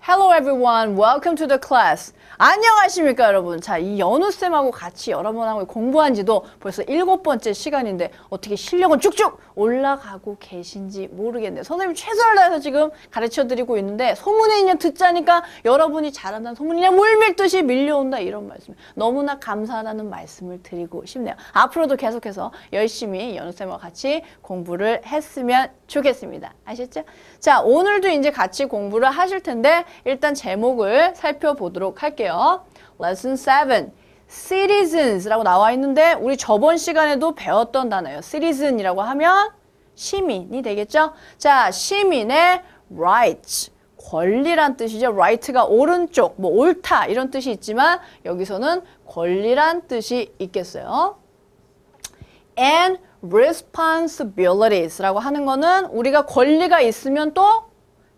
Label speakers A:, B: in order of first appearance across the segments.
A: Hello everyone, welcome to the class. 안녕하십니까 여러분. 자, 이 연우쌤하고 같이 여러분하고 공부한 지도 벌써 7번째 시간인데 어떻게 실력은 쭉쭉 올라가고 계신지 모르겠네요. 선생님 최선을 다해서 지금 가르쳐드리고 있는데 소문에 그냥 듣자니까 여러분이 잘한다는 소문이 그냥 물밀듯이 밀려온다 이런 말씀. 너무나 감사하다는 말씀을 드리고 싶네요. 앞으로도 계속해서 열심히 연우쌤과 같이 공부를 했으면 좋겠습니다. 아셨죠? 자, 오늘도 이제 같이 공부를 하실 텐데 일단 제목을 살펴보도록 할게요. Lesson 7, Citizens라고 나와 있는데 우리 저번 시간에도 배웠던 단어예요. Citizen이라고 하면 시민이 되겠죠? 자, 시민의 rights, 권리란 뜻이죠. right가 오른쪽, 뭐 옳다 이런 뜻이 있지만 여기서는 권리란 뜻이 있겠어요. And responsibilities라고 하는 거는 우리가 권리가 있으면 또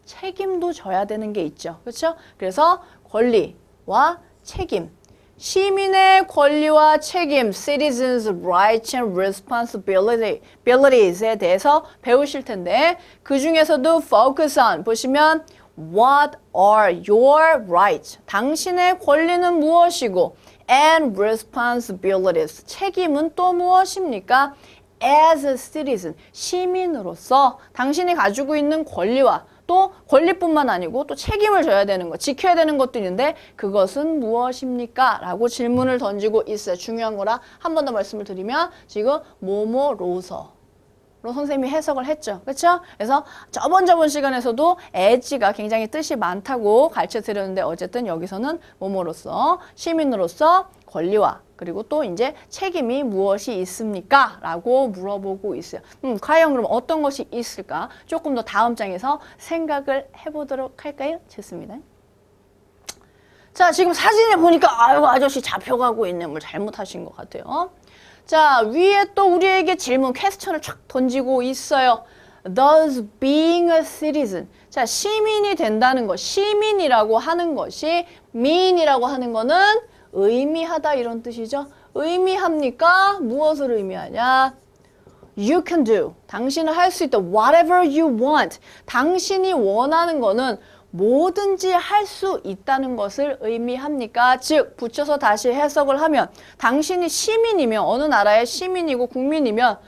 A: 책임도 져야 되는 게 있죠. 그렇죠? 그래서 권리와 책임, 시민의 권리와 책임, citizens' rights and responsibilities 에 대해서 배우실 텐데 그 중에서도 focus on 보시면 what are your rights? 당신의 권리는 무엇이고 and responsibilities, 책임은 또 무엇입니까? As a citizen, 시민으로서 당신이 가지고 있는 권리와 또 권리뿐만 아니고 또 책임을 져야 되는 것, 지켜야 되는 것도 있는데 그것은 무엇입니까? 라고 질문을 던지고 있어요. 중요한 거라 한 번 더 말씀을 드리면 지금 뭐뭐로서 로 선생님이 해석을 했죠. 그렇죠? 그래서 저번 시간에서도 as가 굉장히 뜻이 많다고 가르쳐 드렸는데 어쨌든 여기서는 뭐뭐로서 시민으로서 권리와 그리고 또 이제 책임이 무엇이 있습니까? 라고 물어보고 있어요. 과연 그럼 어떤 것이 있을까? 조금 더 다음 장에서 생각을 해보도록 할까요? 좋습니다. 자, 지금 사진에 보니까 아유 아저씨 잡혀가고 있네. 뭘 잘못하신 것 같아요. 자, 위에 또 우리에게 질문, 퀘스천을 촥 던지고 있어요. Does being a citizen, 자, 시민이 된다는 것, 시민이라고 하는 것이 mean이라고 하는 거는 의미하다 이런 뜻이죠. 의미합니까? 무엇을 의미하냐? You can do, 당신은 할 수 있다. Whatever you want, 당신이 원하는 거는 뭐든지 할 수 있다는 것을 의미합니까? 즉, 붙여서 다시 해석을 하면 당신이 시민이면 어느 나라의 시민이고 국민이면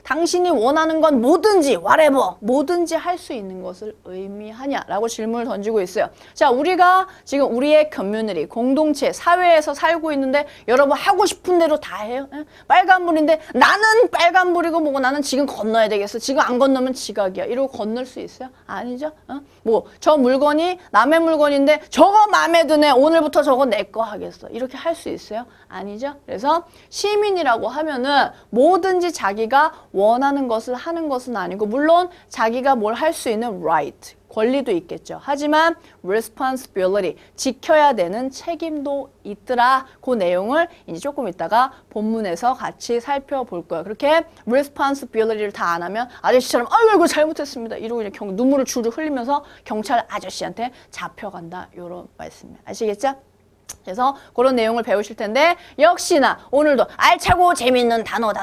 A: 당신이 원하는 건 뭐든지 whatever, 뭐든지 할 수 있는 것을 의미하냐라고 질문을 던지고 있어요. 자, 우리가 지금 우리의 커뮤니티, 공동체, 사회에서 살고 있는데 여러분 하고 싶은 대로 다 해요. 빨간불인데 나는 빨간불이고 뭐고 나는 지금 건너야 되겠어. 지금 안 건너면 지각이야. 이러고 건널 수 있어요? 아니죠? 저 물건이 남의 물건인데 저거 마음에 드네. 오늘부터 저거 내 거 하겠어. 이렇게 할 수 있어요? 아니죠? 그래서 시민이라고 하면은 뭐든지 자기가 원하는 것을 하는 것은 아니고 물론 자기가 뭘 할 수 있는 right, 권리도 있겠죠. 하지만 responsibility, 지켜야 되는 책임도 있더라. 그 내용을 이제 조금 있다가 본문에서 같이 살펴볼 거예요. 그렇게 responsibility를 다 안 하면 아저씨처럼 아이고 잘못했습니다. 이러고 이제 눈물을 줄줄 흘리면서 경찰 아저씨한테 잡혀간다. 이런 말씀이에요. 아시겠죠? 그래서 그런 내용을 배우실 텐데 역시나 오늘도 알차고 재밌는 단어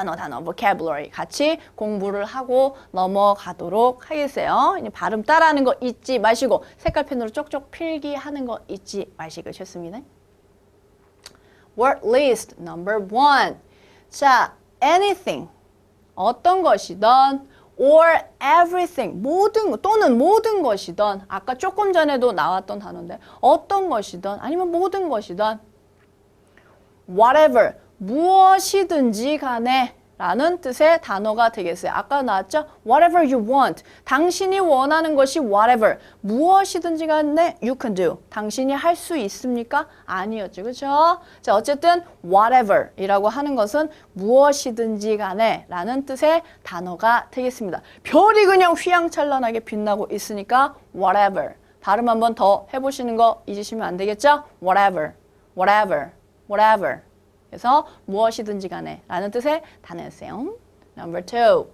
A: vocabulary 같이 공부를 하고 넘어가도록 하겠어요. 이제 발음 따라하는 거 잊지 마시고 색깔펜으로 쪽쪽 필기하는 거 잊지 마시고 좋습니다. Word list number 1. 자, anything, 어떤 것이든 or everything, 모든 것이든 아까 조금 전에도 나왔던 단어인데 어떤 것이든 아니면 모든 것이든 whatever, 무엇이든지 간에 라는 뜻의 단어가 되겠어요. 아까 나왔죠? Whatever you want. 당신이 원하는 것이 whatever. 무엇이든지 간에 you can do. 당신이 할 수 있습니까? 아니었죠. 그렇죠? 자, 어쨌든 whatever 이라고 하는 것은 무엇이든지 간에 라는 뜻의 단어가 되겠습니다. 별이 그냥 휘황찬란하게 빛나고 있으니까 whatever. 발음 한번 더 해보시는 거 잊으시면 안 되겠죠? Whatever, whatever, whatever. 그래서 무엇이든지 간에 라는 뜻의 단어였어요. Number 2.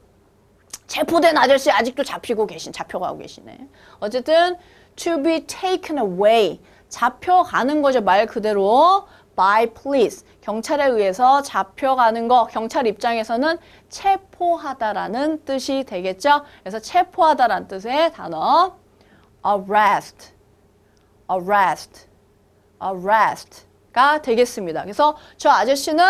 A: 체포된 아저씨 아직도 잡혀가고 계시네. 어쨌든 to be taken away. 잡혀가는 거죠. 말 그대로 by police. 경찰에 의해서 잡혀가는 거, 경찰 입장에서는 체포하다라는 뜻이 되겠죠? 그래서 체포하다라는 뜻의 단어 arrest, arrest, arrest가 되겠습니다. 그래서 저 아저씨는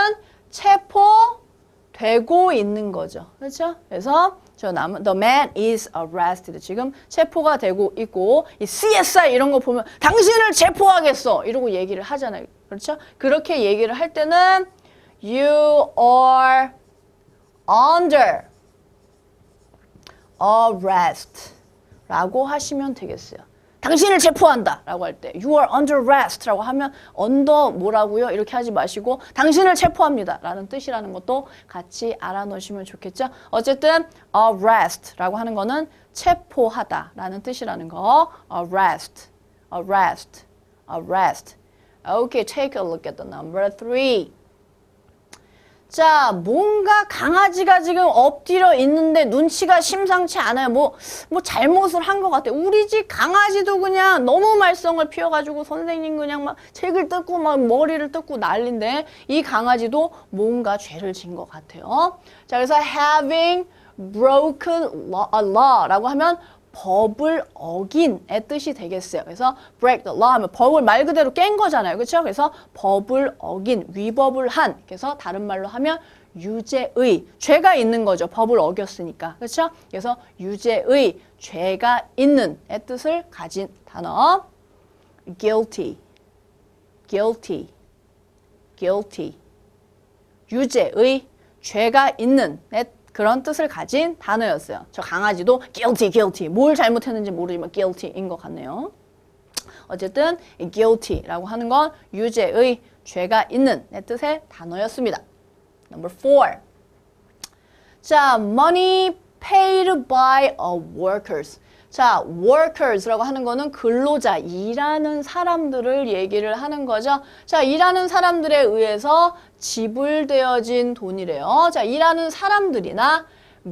A: 체포되고 있는 거죠. 그렇죠? 그래서 the man is arrested. 지금 체포가 되고 있고 이 CSI 이런 거 보면 당신을 체포하겠어 이러고 얘기를 하잖아요. 그렇죠? 그렇게 얘기를 할 때는 you are under arrest 라고 하시면 되겠어요. 당신을 체포한다 라고 할 때 you are under arrest 라고 하면 under 뭐라고요? 이렇게 하지 마시고 당신을 체포합니다 라는 뜻이라는 것도 같이 알아놓으시면 좋겠죠. 어쨌든 arrest 라고 하는 거는 체포하다 라는 뜻이라는 거. arrest, arrest, arrest. Okay, take a look at the number 3. 자, 뭔가 강아지가 지금 엎드려 있는데 눈치가 심상치 않아요. 뭐 잘못을 한 것 같아요. 우리 집 강아지도 그냥 너무 말썽을 피워가지고 선생님 그냥 막 책을 뜯고 막 머리를 뜯고 난리인데 이 강아지도 뭔가 죄를 진 것 같아요. 자, 그래서 having broken a law라고 하면 법을 어긴의 뜻이 되겠어요. 그래서 break the law 하면 법을 말 그대로 깬 거잖아요. 그렇죠? 그래서 법을 어긴, 위법을 한. 그래서 다른 말로 하면 유죄의, 죄가 있는 거죠. 법을 어겼으니까. 그렇죠? 그래서 유죄의, 죄가 있는의 뜻을 가진 단어 guilty, guilty, guilty. 유죄의, 죄가 있는 그런 뜻을 가진 단어였어요. 저 강아지도 guilty, guilty. 뭘 잘못했는지 모르지만 guilty인 것 같네요. 어쨌든 guilty라고 하는 건 유죄의, 죄가 있는 내 뜻의 단어였습니다. Number 4. 자, money paid by workers. 자, workers라고 하는 거는 근로자, 일하는 사람들을 얘기를 하는 거죠. 자, 일하는 사람들에 의해서 지불되어진 돈이래요. 자, 일하는 사람들이나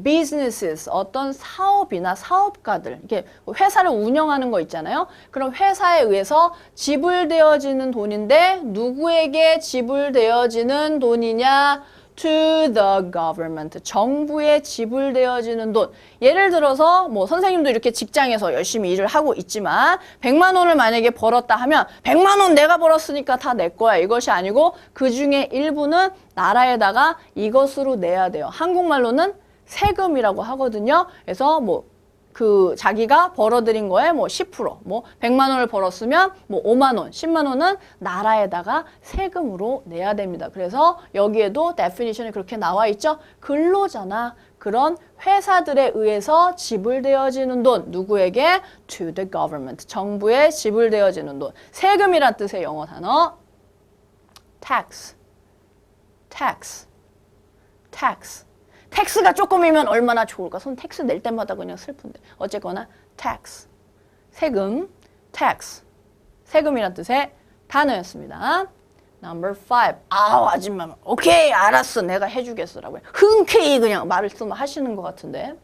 A: businesses, 어떤 사업이나 사업가들, 이게 회사를 운영하는 거 있잖아요. 그럼 회사에 의해서 지불되어지는 돈인데 누구에게 지불되어지는 돈이냐? To the government. 정부에 지불되어지는 돈. 예를 들어서 뭐 선생님도 이렇게 직장에서 열심히 일을 하고 있지만 100만 원을 만약에 벌었다 하면 100만 원 내가 벌었으니까 다 내 거야. 이것이 아니고 그 중에 일부는 나라에다가 이것으로 내야 돼요. 한국말로는 세금이라고 하거든요. 그래서 뭐 그 자기가 벌어들인 거에 뭐 10%, 뭐 100만 원을 벌었으면 뭐 5만 원, 10만 원은 나라에다가 세금으로 내야 됩니다. 그래서 여기에도 definition이 그렇게 나와 있죠. 근로자나 그런 회사들에 의해서 지불되어지는 돈, 누구에게? To the government. 정부에 지불되어지는 돈. 세금이란 뜻의 영어 단어 tax, tax, tax. 텍스가 조금이면 얼마나 좋을까? 손 텍스 낼 때마다 그냥 슬픈데. 어쨌거나 tax, 세금, tax, 세금이란 뜻의 단어였습니다. Number 5. 아우 아줌마, 오케이 알았어 내가 해주겠어라고 흔쾌히 그냥 말씀하시는 것 같은데.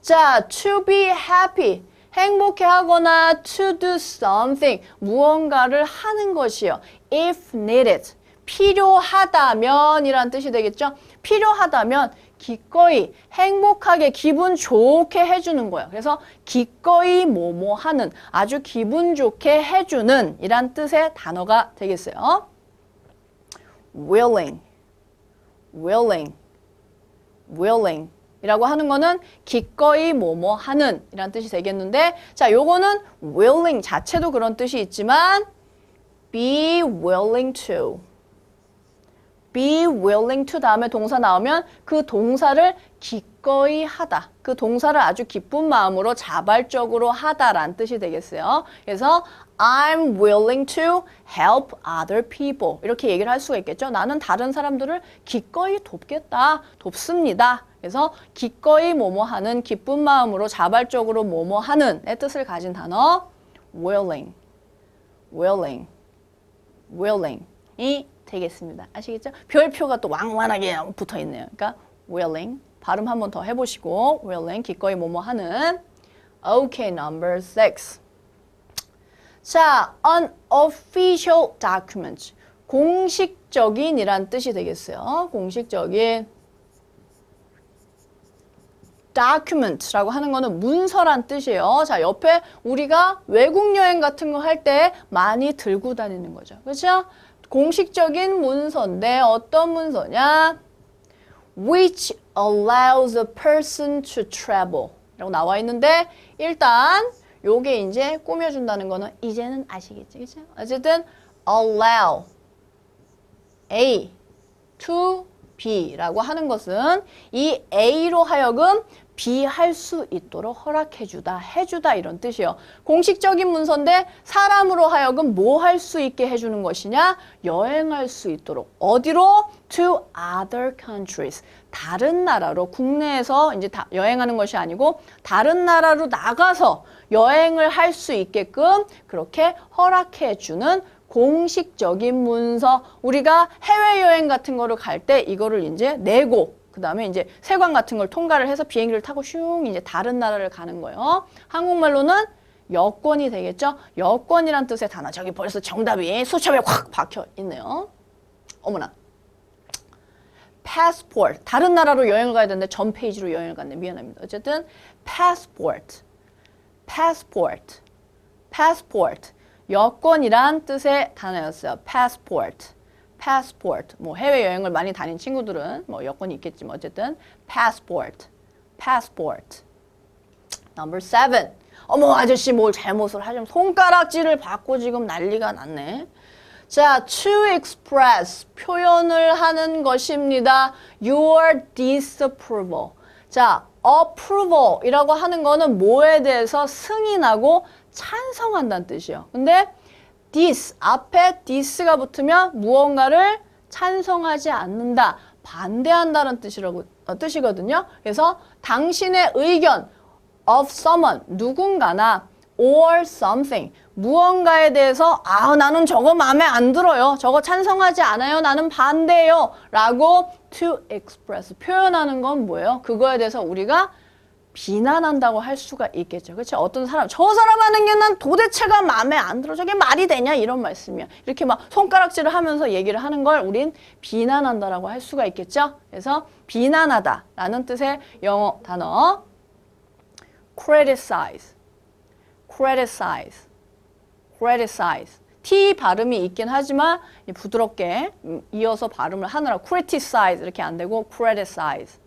A: 자, to be happy. 행복해하거나 to do something. 무언가를 하는 것이요. If needed. 필요하다면 이란 뜻이 되겠죠. 필요하다면 기꺼이 행복하게 기분 좋게 해주는 거예요. 그래서 기꺼이 뭐뭐 하는 아주 기분 좋게 해주는 이란 뜻의 단어가 되겠어요. willing, willing, willing 이라고 하는 거는 기꺼이 뭐뭐 하는 이란 뜻이 되겠는데 자, 요거는 willing 자체도 그런 뜻이 있지만 be willing to be willing to 다음에 동사 나오면 그 동사를 기꺼이 하다. 그 동사를 아주 기쁜 마음으로 자발적으로 하다라는 뜻이 되겠어요. 그래서 I'm willing to help other people. 이렇게 얘기를 할 수가 있겠죠. 나는 다른 사람들을 기꺼이 돕겠다. 돕습니다. 그래서 기꺼이 뭐뭐 하는 기쁜 마음으로 자발적으로 뭐뭐 하는 의 뜻을 가진 단어 willing, willing, willing이 되겠습니다. 아시겠죠? 별표가 또 왕왕하게 붙어 있네요. 그러니까 willing 발음 한 번 더 해보시고 willing 기꺼이 뭐뭐 하는. Okay, number 6. 자, unofficial documents 공식적인이란 뜻이 되겠어요. 공식적인. document라고 하는 거는 문서란 뜻이에요. 자, 옆에 우리가 외국 여행 같은 거 할 때 많이 들고 다니는 거죠. 그렇죠? 공식적인 문서인데 어떤 문서냐? which allows a person to travel 라고 나와 있는데 일단 요게 이제 꾸며준다는 거는 이제는 아시겠지, 그렇죠? 어쨌든 allow A to B라고 하는 것은 이 A로 하여금 B 할 수 있도록 허락해주다, 해주다 이런 뜻이에요. 공식적인 문서인데 사람으로 하여금 뭐 할 수 있게 해주는 것이냐? 여행할 수 있도록. 어디로? To other countries. 다른 나라로, 국내에서 이제 여행하는 것이 아니고 다른 나라로 나가서 여행을 할 수 있게끔 그렇게 허락해주는 공식적인 문서. 우리가 해외여행 같은 거를 갈 때 이거를 이제 내고 그 다음에 이제 세관 같은 걸 통과를 해서 비행기를 타고 슝 이제 다른 나라를 가는 거예요. 한국말로는 여권이 되겠죠? 여권이란 뜻의 단어. 저기 벌써 정답이 수첩에 확 박혀 있네요. 어머나. passport. 다른 나라로 여행을 가야 되는데 전 페이지로 여행을 갔네. 미안합니다. 어쨌든 passport. passport. passport. 여권이란 뜻의 단어였어요. passport. passport. 뭐 해외여행을 많이 다닌 친구들은 뭐 여권이 있겠지만 어쨌든 passport. passport. Number 7. 어머 아저씨 뭘 잘못을 하죠. 손가락질을 받고 지금 난리가 났네. 자, to express. 표현을 하는 것입니다. Your disapproval. 자, approval이라고 하는 거는 뭐에 대해서 승인하고 찬성한다는 뜻이에요. 근데 this, 앞에 this가 붙으면 무언가를 찬성하지 않는다, 반대한다는 뜻이거든요. 그래서 당신의 의견 of someone, 누군가나 or something, 무언가에 대해서 나는 저거 마음에 안 들어요. 저거 찬성하지 않아요. 나는 반대해요. 라고 to express, 표현하는 건 뭐예요? 그거에 대해서 우리가 비난한다고 할 수가 있겠죠. 그렇죠? 어떤 사람, 저 사람 하는 게 난 도대체가 마음에 안 들어. 저게 말이 되냐? 이런 말씀이야. 이렇게 막 손가락질을 하면서 얘기를 하는 걸 우린 비난한다라고 할 수가 있겠죠. 그래서 비난하다라는 뜻의 영어 단어 criticize, criticize, criticize. T 발음이 있긴 하지만 부드럽게 이어서 발음을 하느라 criticize 이렇게 안 되고 criticize,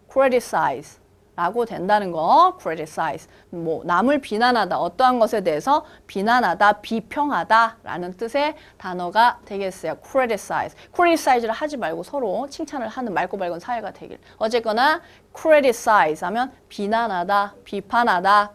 A: criticize. 라고 된다는 거, criticize. 뭐 남을 비난하다, 어떠한 것에 대해서 비난하다, 비평하다 라는 뜻의 단어가 되겠어요. criticize. criticize를 하지 말고 서로 칭찬을 하는 맑고 밝은 사회가 되길. 어쨌거나 criticize 하면 비난하다, 비판하다.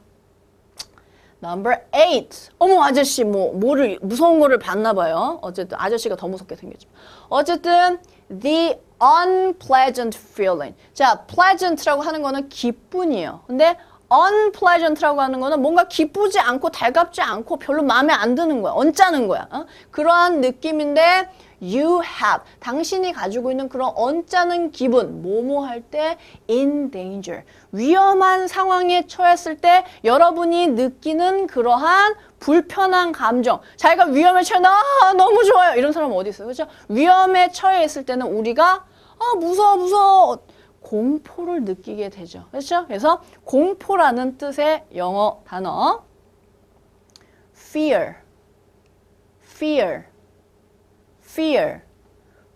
A: Number 8. 어머 아저씨 뭐를 무서운 거를 봤나 봐요. 어쨌든 아저씨가 더 무섭게 생겼죠. 어쨌든 the unpleasant feeling. 자, pleasant라고 하는 거는 기분이에요. 근데 unpleasant라고 하는 거는 뭔가 기쁘지 않고 달갑지 않고 별로 마음에 안 드는 거야. 언짢은 거야. 그러한 느낌인데 you have, 당신이 가지고 있는 그런 언짢은 기분, 뭐뭐 할 때 in danger, 위험한 상황에 처했을 때 여러분이 느끼는 그러한 불편한 감정. 자기가 위험에 처해, 너무 좋아요. 이런 사람은 어디 있어요? 그렇죠? 위험에 처해 있을 때는 우리가 무서워. 공포를 느끼게 되죠. 그렇죠? 그래서 공포라는 뜻의 영어 단어 fear, fear, fear,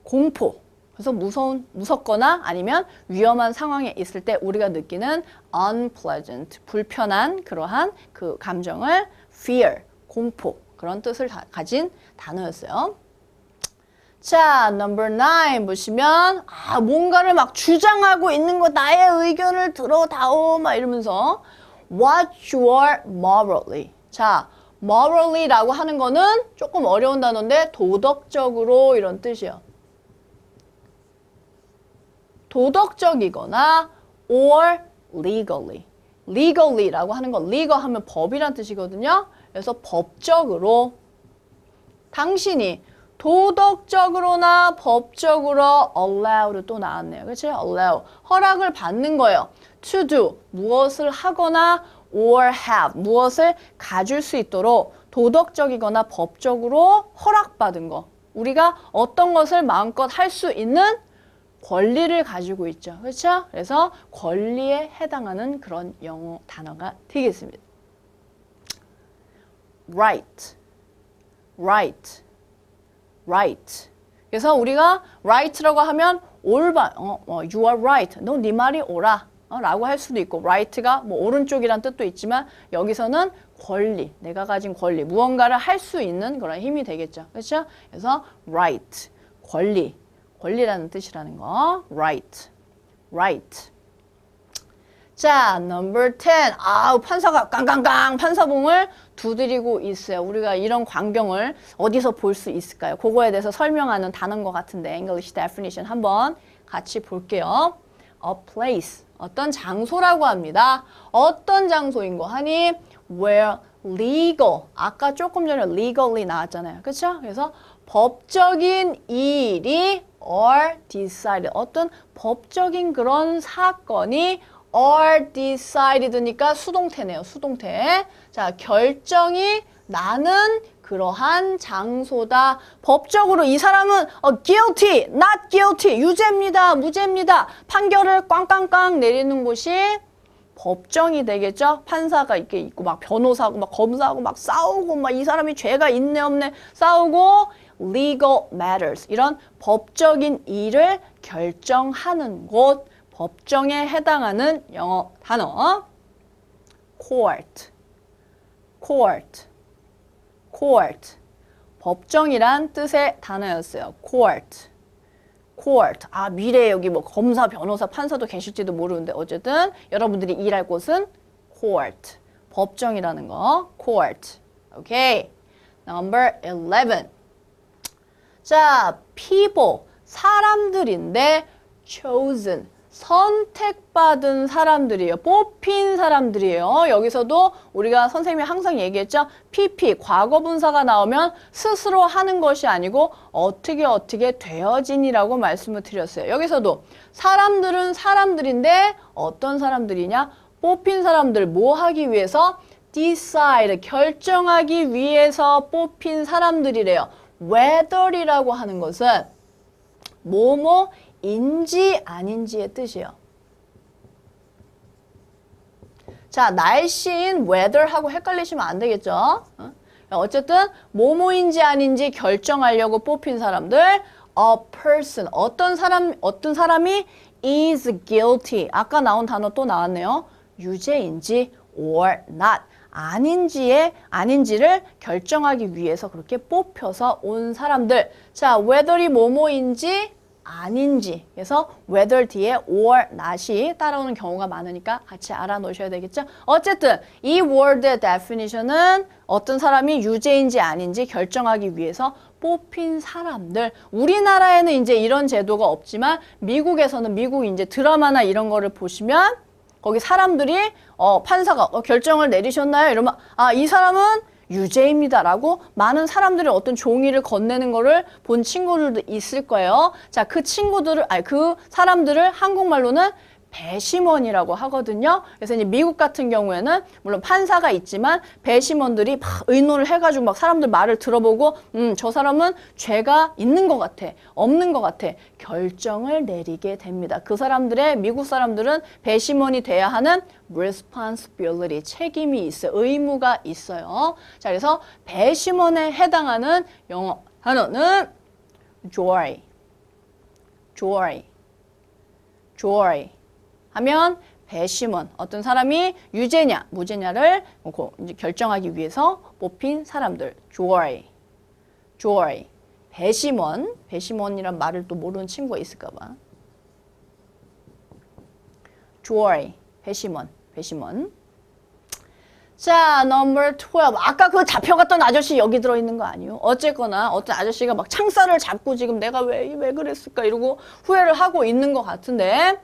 A: 공포. 그래서 무섭거나 아니면 위험한 상황에 있을 때 우리가 느끼는 unpleasant, 불편한 그러한 그 감정을 fear, 공포, 그런 뜻을 가진 단어였어요. 자, number 9 보시면 뭔가를 막 주장하고 있는 거, 나의 의견을 들어다오 막 이러면서 what you are morally. 자, morally라고 하는 거는 조금 어려운 단어인데 도덕적으로 이런 뜻이에요. 도덕적이거나 or legally. legally라고 하는 거, legal 하면 법이란 뜻이거든요. 그래서 법적으로 당신이 도덕적으로나 법적으로 allowed 또 나왔네요. 그렇죠? allow. 허락을 받는 거예요. to do. 무엇을 하거나 or have. 무엇을 가질 수 있도록 도덕적이거나 법적으로 허락받은 거. 우리가 어떤 것을 마음껏 할 수 있는 권리를 가지고 있죠. 그렇죠? 그래서 권리에 해당하는 그런 영어 단어가 되겠습니다. right, right, right. 그래서 우리가 right라고 하면 올바, you are right. 너 네 말이 옳아. 라고 할 수도 있고 right가 뭐 오른쪽이란 뜻도 있지만 여기서는 권리, 내가 가진 권리, 무언가를 할 수 있는 그런 힘이 되겠죠. 그렇죠? 그래서 right, 권리, 권리라는 뜻이라는 거. right, right. 자, number 10. 아우, 판사가 깡깡깡 판사봉을 두드리고 있어요. 우리가 이런 광경을 어디서 볼 수 있을까요? 그거에 대해서 설명하는 단어인 것 같은데 English definition 한번 같이 볼게요. A place, 어떤 장소라고 합니다. 어떤 장소인 거 하니? Where legal, 아까 조금 전에 legally 나왔잖아요. 그렇죠? 그래서 법적인 일이 or decided, 어떤 법적인 그런 사건이 or decided니까 수동태네요. 수동태. 자, 결정이 나는 그러한 장소다. 법적으로 이 사람은 guilty, not guilty, 유죄입니다, 무죄입니다. 판결을 꽝꽝꽝 내리는 곳이 법정이 되겠죠. 판사가 이렇게 있고 막 변호사하고 막 검사하고 막 싸우고 막 이 사람이 죄가 있네 없네 싸우고 legal matters, 이런 법적인 일을 결정하는 곳, 법정에 해당하는 영어 단어 court, court, court. 법정이란 뜻의 단어였어요. court, court. 아, 미래에 여기 뭐 검사, 변호사, 판사도 계실지도 모르는데 어쨌든 여러분들이 일할 곳은 court, 법정이라는 거. court. 오케이. Number 11. 자, people, 사람들인데 chosen, 선택받은 사람들이에요. 뽑힌 사람들이에요. 여기서도 우리가 선생님이 항상 얘기했죠. PP, 과거분사가 나오면 스스로 하는 것이 아니고 어떻게 되어진이라고 말씀을 드렸어요. 여기서도 사람들은 사람들인데 어떤 사람들이냐? 뽑힌 사람들, 뭐 하기 위해서? decide, 결정하기 위해서 뽑힌 사람들이래요. whether이라고 하는 것은 뭐뭐인지 아닌지의 뜻이에요. 자, 날씨인 weather하고 헷갈리시면 안 되겠죠? 어쨌든 뭐뭐인지 아닌지 결정하려고 뽑힌 사람들, a person, 어떤 사람이 is guilty. 아까 나온 단어 또 나왔네요. 유죄인지 or not. 아닌지를 결정하기 위해서 그렇게 뽑혀서 온 사람들. 자, whether이 뭐뭐인지 아닌지. 그래서 whether 뒤에 or not이 따라오는 경우가 많으니까 같이 알아놓으셔야 되겠죠? 어쨌든 이 word의 definition은 어떤 사람이 유죄인지 아닌지 결정하기 위해서 뽑힌 사람들. 우리나라에는 이제 이런 제도가 없지만 미국에서는 미국 이제 드라마나 이런 거를 보시면 거기 사람들이 판사가 결정을 내리셨나요? 이러면 이 사람은 유죄입니다라고 많은 사람들이 어떤 종이를 건네는 거를 본 친구들도 있을 거예요. 자, 그 사람들을 한국말로는 배심원이라고 하거든요. 그래서 이제 미국 같은 경우에는 물론 판사가 있지만 배심원들이 막 의논을 해가지고 막 사람들 말을 들어보고 저 사람은 죄가 있는 것 같아, 없는 것 같아 결정을 내리게 됩니다. 그 사람들의 미국 사람들은 배심원이 돼야 하는 responsibility, 책임이 있어요. 의무가 있어요. 자, 그래서 배심원에 해당하는 영어 단어는 jury, jury, jury. 하면 배심원, 어떤 사람이 유죄냐, 무죄냐를 이제 결정하기 위해서 뽑힌 사람들, jury, jury. 배심원이란 말을 또 모르는 친구가 있을까 봐. jury, 배심원. 자, number 12. 아까 그 잡혀갔던 아저씨 여기 들어있는 거 아니에요? 어쨌거나 어떤 아저씨가 막 창살을 잡고 지금 내가 왜 그랬을까 이러고 후회를 하고 있는 것 같은데,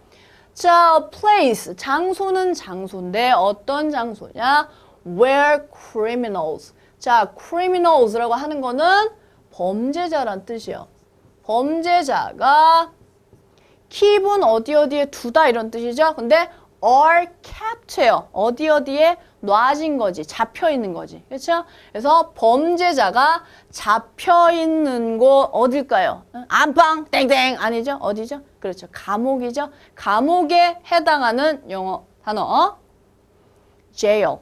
A: 자, place, 장소는 장소인데 어떤 장소냐? Where criminals. 자, criminals라고 하는 거는 범죄자란 뜻이에요. 범죄자가 keep은 어디에 두다 이런 뜻이죠. 근데 are capt예요. 어디에 놔진 거지. 잡혀 있는 거지. 그렇죠? 그래서 범죄자가 잡혀 있는 곳 어딜까요? 안방 땡땡 아니죠? 어디죠? 그렇죠. 감옥이죠. 감옥에 해당하는 영어 단어 jail.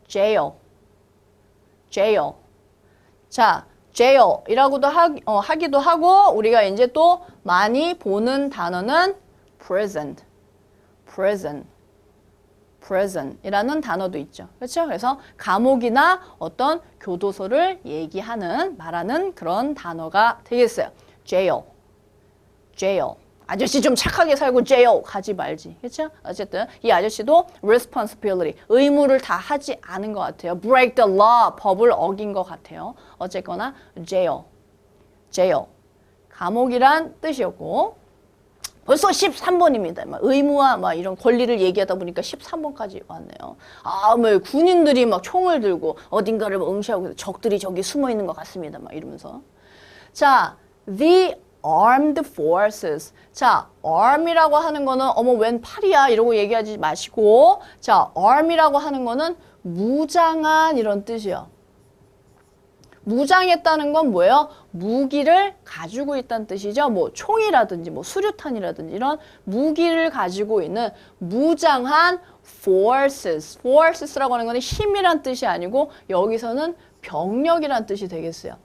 A: jail. jail. 자, jail이라고도 하기도 하고 우리가 이제 또 많이 보는 단어는 prison. prison이라는 단어도 있죠. 그렇죠? 그래서 감옥이나 어떤 교도소를 말하는 그런 단어가 되겠어요. jail. 아저씨 좀 착하게 살고 jail 가지 말지. 그렇죠? 어쨌든 이 아저씨도 responsibility, 의무를 다 하지 않은 것 같아요. break the law, 법을 어긴 것 같아요. 어쨌거나 jail. 감옥이란 뜻이었고 벌써 13번입니다. 막 의무와 막 이런 권리를 얘기하다 보니까 13번까지 왔네요. 뭐 군인들이 막 총을 들고 어딘가를 응시하고 적들이 저기 숨어 있는 것 같습니다. 막 이러면서. 자, the armed forces. 자, arm이라고 하는 거는 웬 팔이야 이러고 얘기하지 마시고 자, arm이라고 하는 거는 무장한 이런 뜻이요. 무장했다는 건 뭐예요? 무기를 가지고 있다는 뜻이죠. 뭐 총이라든지 뭐 수류탄이라든지 이런 무기를 가지고 있는 무장한 forces. forces라고 하는 건 힘이란 뜻이 아니고 여기서는 병력이란 뜻이 되겠어요.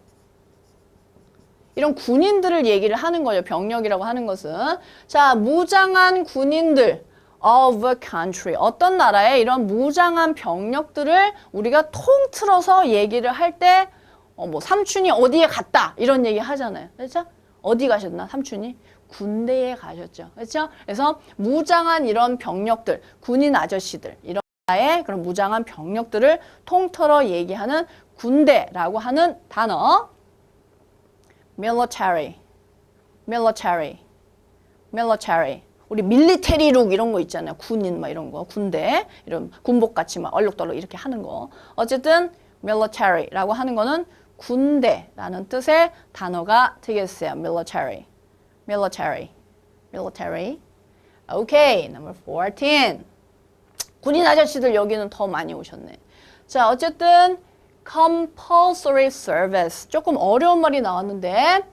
A: 이런 군인들을 얘기를 하는 거죠. 병력이라고 하는 것은. 자, 무장한 군인들 of a country. 어떤 나라의 이런 무장한 병력들을 우리가 통틀어서 얘기를 할때 뭐 삼촌이 어디에 갔다 이런 얘기 하잖아요. 그렇죠? 어디 가셨나 삼촌이? 군대에 가셨죠. 그렇죠? 그래서 무장한 이런 병력들, 군인 아저씨들 이런 나라의 그런 무장한 병력들을 통틀어 얘기하는 군대라고 하는 단어 military. 우리 밀리테리룩 이런 거 있잖아요. 군인 막 이런 거, 군대 이런 군복 같이 막 얼룩덜룩 이렇게 하는 거. 어쨌든 military라고 하는 거는 군대라는 뜻의 단어가 되겠어요. military. 오케이, number 14. 군인 아저씨들 여기는 더 많이 오셨네. 자, 어쨌든 compulsory service. 조금 어려운 말이 나왔는데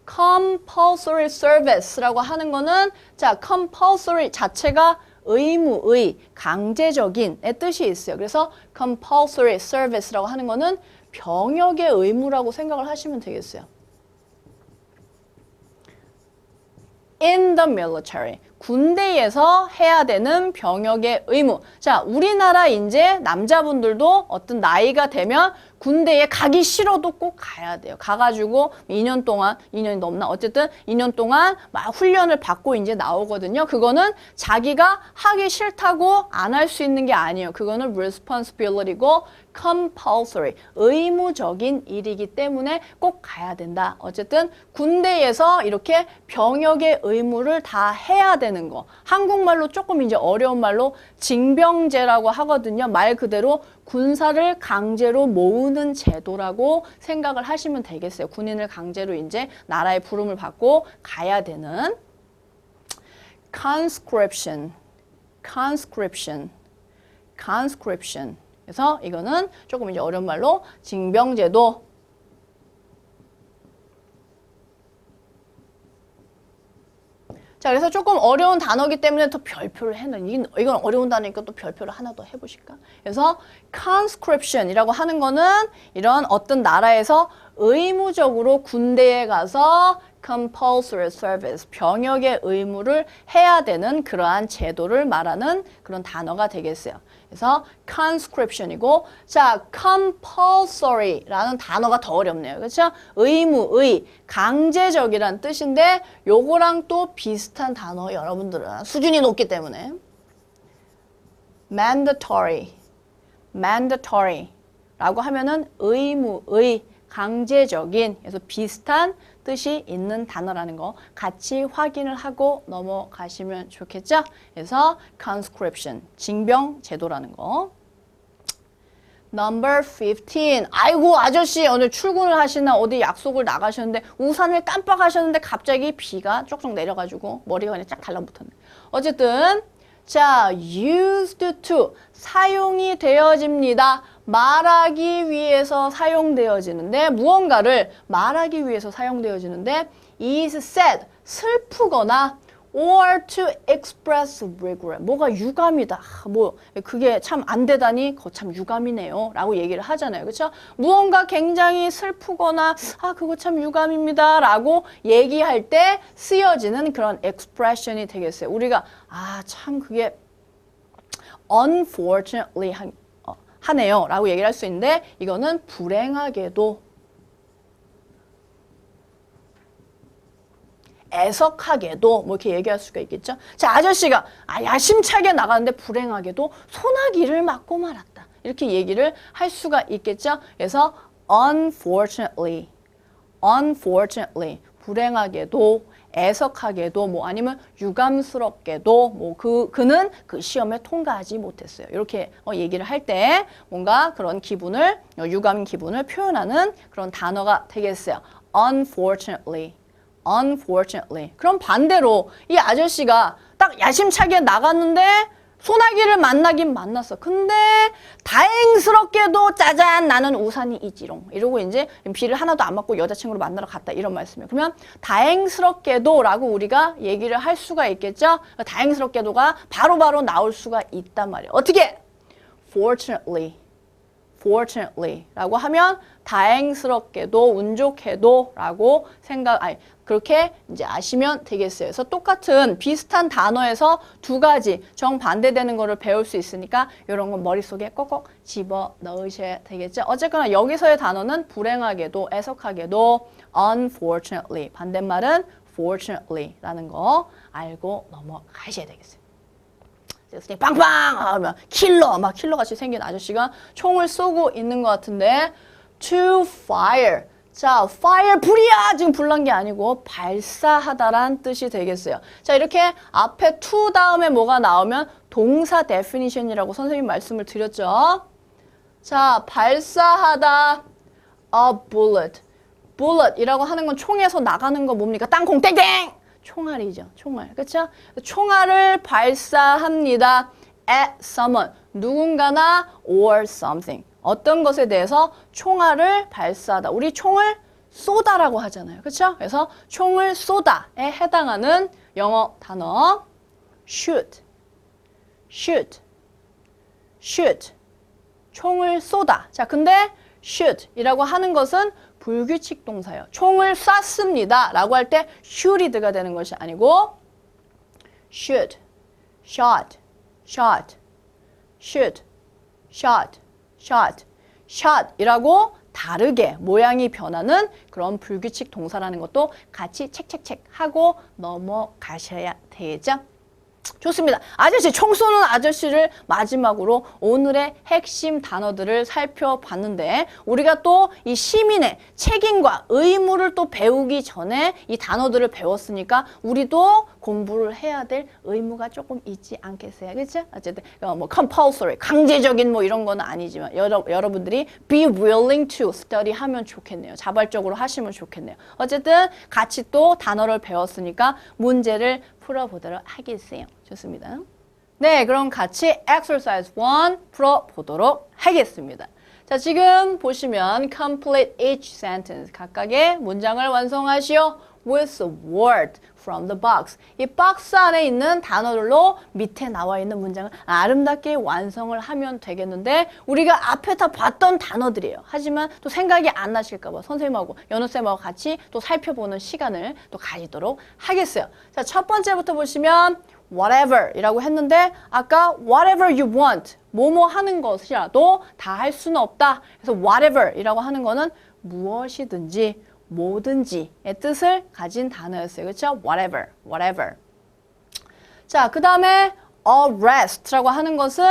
A: compulsory service라고 하는 거는 자, compulsory 자체가 의무의, 강제적인의 뜻이 있어요. 그래서 compulsory service라고 하는 거는 병역의 의무라고 생각을 하시면 되겠어요. In the military. 군대에서 해야 되는 병역의 의무. 자, 우리나라 이제 남자분들도 어떤 나이가 되면 군대에 가기 싫어도 꼭 가야 돼요. 가가지고 2년 동안, 2년이 넘나? 어쨌든 2년 동안 막 훈련을 받고 이제 나오거든요. 그거는 자기가 하기 싫다고 안 할 수 있는 게 아니에요. 그거는 responsibility고 compulsory, 의무적인 일이기 때문에 꼭 가야 된다. 어쨌든 군대에서 이렇게 병역의 의무를 다 해야 되는 거. 한국말로 조금 이제 어려운 말로 징병제라고 하거든요. 말 그대로 군사를 강제로 모으는 제도라고 생각을 하시면 되겠어요. 군인을 강제로 이제 나라의 부름을 받고 가야 되는 conscription. 그래서 이거는 조금 이제 어려운 말로 징병제도. 자, 그래서 조금 어려운 단어이기 때문에 더 별표를 해놓은, 이건 어려운 단어니까 또 별표를 하나 더 해보실까? 그래서 conscription이라고 하는 거는 이런 어떤 나라에서 의무적으로 군대에 가서 compulsory service, 병역의 의무를 해야 되는 그러한 제도를 말하는 그런 단어가 되겠어요. 그래서 conscription이고, 자, compulsory라는 단어가 더 어렵네요. 그렇죠? 의무의, 강제적이란 뜻인데 요거랑 또 비슷한 단어 여러분들은 수준이 높기 때문에 mandatory라고 하면은 의무의, 강제적인, 그래서 비슷한 뜻이 있는 단어라는 거 같이 확인을 하고 넘어가시면 좋겠죠? 그래서 conscription, 징병 제도라는 거. Number 15. 아이고 아저씨 오늘 출근을 하시나 어디 약속을 나가셨는데 우산을 깜빡하셨는데 갑자기 비가 쪽쪽 내려가지고 머리가 그냥 쫙 달라붙었네. 어쨌든 자, used to 사용이 되어집니다. 말하기 위해서 사용되어지는데 무언가를 말하기 위해서 사용되어지는데 is said 슬프거나 or to express regret 뭐가 유감이다. 뭐 그게 참 안 되다니 그거 참 유감이네요 라고 얘기를 하잖아요. 그렇죠? 무언가 굉장히 슬프거나 그거 참 유감입니다 라고 얘기할 때 쓰여지는 그런 expression이 되겠어요. 우리가 참 그게 unfortunately 하네요 라고 얘기를 할 수 있는데 이거는 불행하게도 애석하게도 뭐 이렇게 얘기할 수가 있겠죠. 자, 아저씨가 야심차게 나가는데 불행하게도 소나기를 맞고 말았다. 이렇게 얘기를 할 수가 있겠죠. 그래서 unfortunately 불행하게도 애석하게도 뭐 아니면 유감스럽게도 뭐 그는 그 시험에 통과하지 못했어요. 이렇게 얘기를 할 때 뭔가 그런 기분을 유감 기분을 표현하는 그런 단어가 되겠어요. unfortunately. 그럼 반대로 이 아저씨가 딱 야심차게 나갔는데 소나기를 만나긴 만났어. 근데 다행스럽게도 짜잔 나는 우산이 있지롱. 이러고 이제 비를 하나도 안 맞고 여자친구를 만나러 갔다 이런 말씀이에요. 그러면 다행스럽게도 라고 우리가 얘기를 할 수가 있겠죠. 다행스럽게도가 바로바로 나올 수가 있단 말이에요. 어떻게? fortunately 라고 하면 다행스럽게도 운 좋게도 라고 그렇게 이제 아시면 되겠어요. 그래서 똑같은 비슷한 단어에서 두 가지 정반대되는 거를 배울 수 있으니까 이런 건 머릿속에 꼭꼭 집어 넣으셔야 되겠죠. 어쨌거나 여기서의 단어는 불행하게도 애석하게도 unfortunately 반대말은 fortunately 라는 거 알고 넘어가셔야 되겠어요. 빵빵 하면 킬러같이 생긴 아저씨가 총을 쏘고 있는 것 같은데 to fire 자, fire 불이야 지금 불난 게 아니고 발사하다란 뜻이 되겠어요. 자, 이렇게 앞에 to 다음에 뭐가 나오면 동사 definition이라고 선생님이 말씀을 드렸죠. 자, 발사하다 a bullet bullet이라고 하는 건 총에서 나가는 거 뭡니까? 땅콩 땡땡 총알이죠. 총알. 그렇죠? 총알을 발사합니다. at someone. 누군가나 or something. 어떤 것에 대해서 총알을 발사하다. 우리 총을 쏘다라고 하잖아요. 그렇죠? 그래서 총을 쏘다에 해당하는 영어 단어 shoot. 총을 쏘다. 자, 근데 shoot이라고 하는 것은 불규칙 동사예요. 총을 쐈습니다 라고 할 때 shooted가 되는 것이 아니고 shoot, shot 이라고 다르게 모양이 변하는 그런 불규칙 동사라는 것도 같이 책책책 하고 넘어가셔야 되겠죠? 좋습니다. 아저씨, 총 쏘는 아저씨를 마지막으로 오늘의 핵심 단어들을 살펴봤는데 우리가 또 이 시민의 책임과 의무를 또 배우기 전에 이 단어들을 배웠으니까 우리도 공부를 해야 될 의무가 조금 있지 않겠어요? 그렇죠? 어쨌든 뭐 compulsory, 강제적인 뭐 이런 거는 아니지만 여러분들이 be willing to study 하면 좋겠네요. 자발적으로 하시면 좋겠네요. 어쨌든 같이 또 단어를 배웠으니까 문제를 풀어보도록 하겠어요. 좋습니다. 네, 그럼 같이 exercise 1 풀어보도록 하겠습니다. 자, 지금 보시면 complete each sentence. 각각의 문장을 완성하시오. with a word from the box. 이 박스 안에 있는 단어들로 밑에 나와 있는 문장을 아름답게 완성을 하면 되겠는데 우리가 앞에 다 봤던 단어들이에요. 하지만 또 생각이 안 나실까 봐 선생님하고 연우쌤하고 같이 또 살펴보는 시간을 또 가지도록 하겠어요. 자, 첫 번째부터 보시면 whatever 이라고 했는데 아까 whatever you want 뭐뭐 하는 것이라도 다 할 수는 없다. 그래서 whatever 이라고 하는 거는 무엇이든지 뭐든지의 뜻을 가진 단어였어요. 그렇죠? whatever. 자, 그 다음에 arrest라고 하는 것은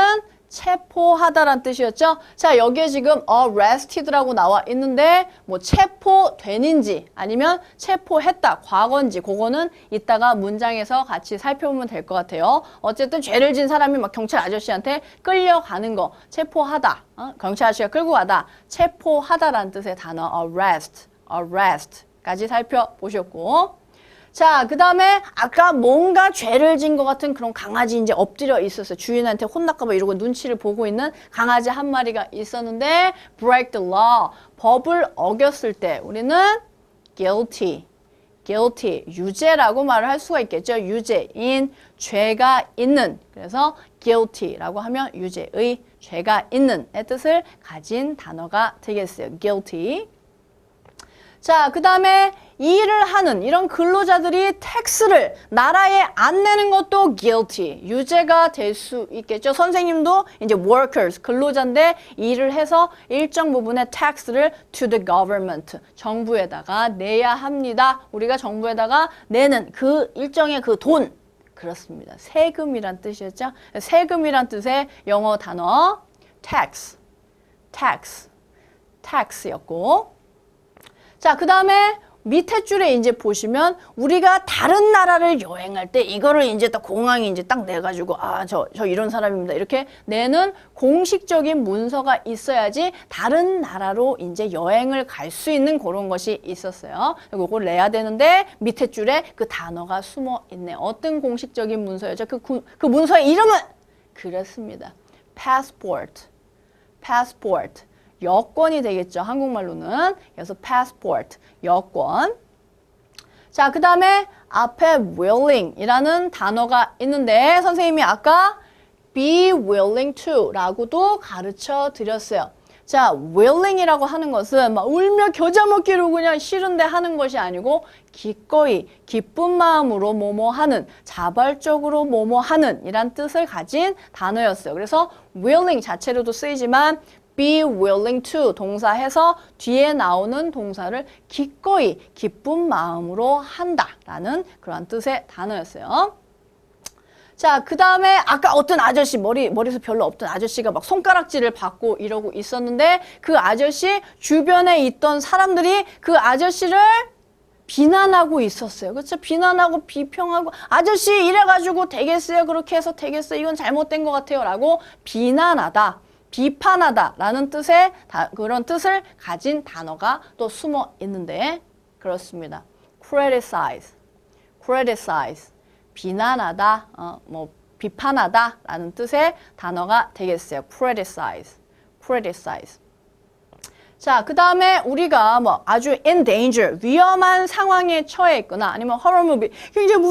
A: 체포하다란 뜻이었죠. 자, 여기에 지금 arrested라고 나와 있는데 뭐 체포되는지 아니면 체포했다, 과거인지 그거는 이따가 문장에서 같이 살펴보면 될 것 같아요. 어쨌든 죄를 진 사람이 막 경찰 아저씨한테 끌려가는 거 체포하다, 경찰 아저씨가 끌고 가다, 체포하다란 뜻의 단어 arrest까지 살펴보셨고 자, 그 다음에 아까 뭔가 죄를 진 것 같은 그런 강아지 이제 엎드려 있었어요. 주인한테 혼날까봐 이러고 눈치를 보고 있는 강아지 한 마리가 있었는데 break the law, 법을 어겼을 때 우리는 guilty, 유죄라고 말을 할 수가 있겠죠. 유죄인, 죄가 있는. 그래서 guilty라고 하면 유죄의, 죄가 있는의 뜻을 가진 단어가 되겠어요. guilty. 자, 그 다음에 일을 하는 이런 근로자들이 텍스를 나라에 안 내는 것도 guilty, 유죄가 될 수 있겠죠. 선생님도 이제 workers, 근로자인데 일을 해서 일정 부분의 tax를 to the government, 정부에다가 내야 합니다. 우리가 정부에다가 내는 그 일정의 그 돈, 그렇습니다. 세금이란 뜻이었죠. 세금이란 뜻의 영어 단어 tax였고, 자, 그 다음에 밑에 줄에 이제 보시면 우리가 다른 나라를 여행할 때 이거를 이제 딱 공항에 이제 딱 내가지고 저 이런 사람입니다. 이렇게 내는 공식적인 문서가 있어야지 다른 나라로 이제 여행을 갈 수 있는 그런 것이 있었어요. 이걸 내야 되는데 밑에 줄에 그 단어가 숨어 있네. 어떤 공식적인 문서였죠? 그 문서의 이름은? 그렇습니다. passport. 여권이 되겠죠. 한국말로는. 그래서 passport, 여권. 자, 그 다음에 앞에 willing이라는 단어가 있는데 선생님이 아까 be willing to 라고도 가르쳐 드렸어요. 자, willing이라고 하는 것은 막 울며 겨자 먹기로 그냥 싫은데 하는 것이 아니고 기꺼이, 기쁜 마음으로 뭐뭐 하는, 자발적으로 뭐뭐 하는 이란 뜻을 가진 단어였어요. 그래서 willing 자체로도 쓰이지만 be willing to 동사해서 뒤에 나오는 동사를 기꺼이, 기쁜 마음으로 한다라는 그런 뜻의 단어였어요. 자, 그 다음에 아까 어떤 아저씨, 머리에서 별로 없던 아저씨가 막 손가락질을 받고 이러고 있었는데 그 아저씨 주변에 있던 사람들이 그 아저씨를 비난하고 있었어요. 그렇죠? 비난하고 비평하고 아저씨 이래가지고 되겠어요? 그렇게 해서 되겠어요? 이건 잘못된 것 같아요. 라고 비난하다. 비판하다라는 뜻의 그런 뜻을 가진 단어가 또 숨어 있는데 그렇습니다. criticize, 비난하다, 비판하다라는 뜻의 단어가 되겠어요. criticize. 자, 그 다음에 우리가 아주 in danger, 위험한 상황에 처해 있거나 아니면 horror movie, 굉장히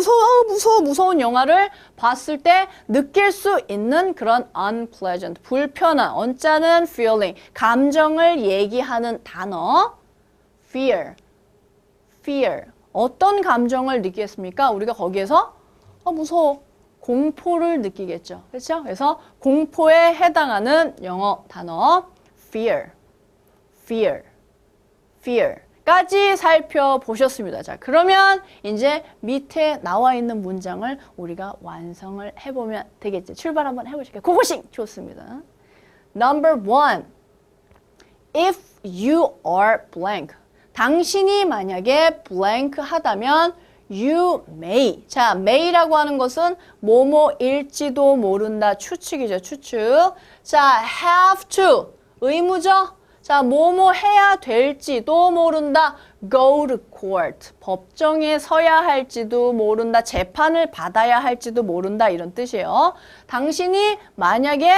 A: 무서운 영화를 봤을 때 느낄 수 있는 그런 unpleasant, 불편한, 언짢은 feeling, 감정을 얘기하는 단어 fear. 어떤 감정을 느끼겠습니까? 우리가 거기에서 무서워, 공포를 느끼겠죠. 그렇죠? 그래서 공포에 해당하는 영어 단어 fear. 까지 살펴보셨습니다. 자, 그러면 이제 밑에 나와 있는 문장을 우리가 완성을 해보면 되겠죠. 출발 한번 해보실게요. 고고싱! 좋습니다. Number 1. If you are blank. 당신이 만약에 blank 하다면 you may. 자, may라고 하는 것은 뭐뭐일지도 모른다. 추측이죠. 추측. 자, have to. 의무죠. 자, 뭐뭐 해야 될지도 모른다. Go to court. 법정에 서야 할지도 모른다. 재판을 받아야 할지도 모른다. 이런 뜻이에요. 당신이 만약에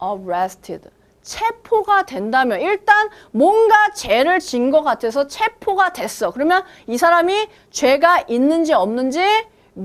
A: arrested. 체포가 된다면 일단 뭔가 죄를 진 것 같아서 체포가 됐어. 그러면 이 사람이 죄가 있는지 없는지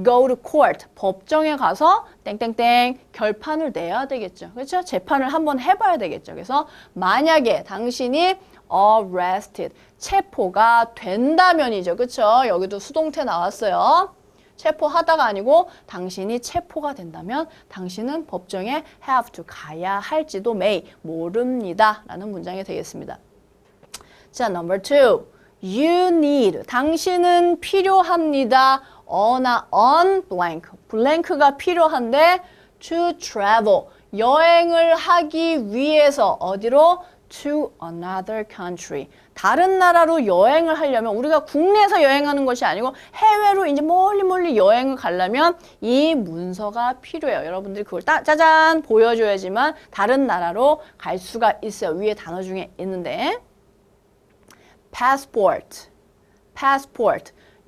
A: go to court. 법정에 가서 땡땡땡 결판을 내야 되겠죠. 그렇죠? 재판을 한번 해봐야 되겠죠. 그래서 만약에 당신이 arrested, 체포가 된다면이죠. 그렇죠? 여기도 수동태 나왔어요. 체포하다가 아니고 당신이 체포가 된다면 당신은 법정에 have to 가야 할지도 may 모릅니다. 라는 문장이 되겠습니다. 자, number 2. You need. 당신은 필요합니다. on blank. blank가 필요한데 to travel. 여행을 하기 위해서 어디로? to another country. 다른 나라로 여행을 하려면 우리가 국내에서 여행하는 것이 아니고 해외로 이제 멀리 여행을 가려면 이 문서가 필요해요. 여러분들이 그걸 짜잔 보여줘야지만 다른 나라로 갈 수가 있어요. 위에 단어 중에 있는데 passport.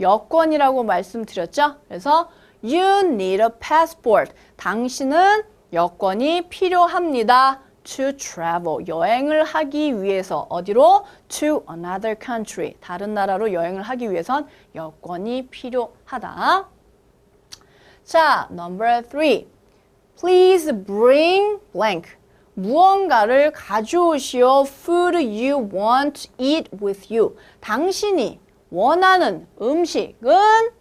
A: 여권이라고 말씀드렸죠? 그래서 you need a passport. 당신은 여권이 필요합니다. to travel. 여행을 하기 위해서 어디로? to another country. 다른 나라로 여행을 하기 위해선 여권이 필요하다. 자, number 3. Please bring blank. 무언가를 가져오시오. Food you want to eat with you. 당신이 원하는 음식은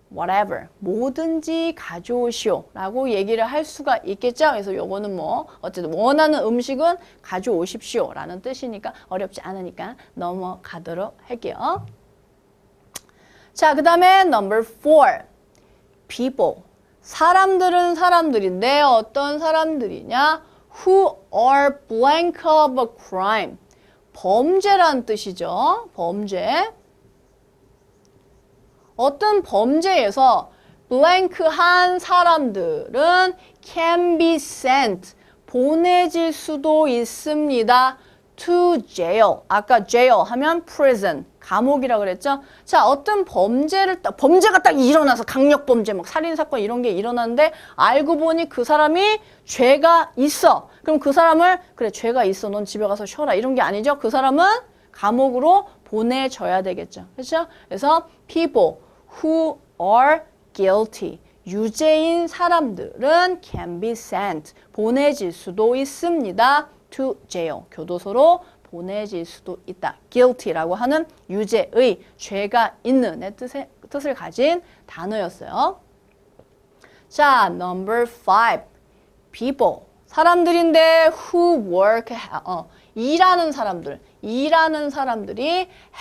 A: whatever, 뭐든지 가져오시오 라고 얘기를 할 수가 있겠죠. 그래서 요거는 뭐 어쨌든 원하는 음식은 가져오십시오 라는 뜻이니까 어렵지 않으니까 넘어가도록 할게요. 자, 그 다음에 number 4. people. 사람들은 사람들인데 어떤 사람들이냐? who are blank of a crime. 범죄란 뜻이죠. 범죄. 어떤 범죄에서 블랭크한 사람들은 can be sent, 보내질 수도 있습니다. to jail. 아까 jail 하면 prison, 감옥이라고 그랬죠. 자, 어떤 범죄가 딱 일어나서 강력범죄, 막 살인사건 이런 게 일어났는데 알고 보니 그 사람이 죄가 있어. 그럼 그 사람을 그래, 죄가 있어. 넌 집에 가서 쉬어라. 이런 게 아니죠. 그 사람은 감옥으로 보내줘야 되겠죠. 그렇죠? 그래서 people who are guilty. 유죄인 사람들은 can be sent. 보내질 수도 있습니다. to jail. 교도소로 보내질 수도 있다. guilty라고 하는 유죄의, 죄가 있는 의 뜻을 가진 단어였어요. 자, number 5. people. 사람들인데 who work, 일하는 사람들이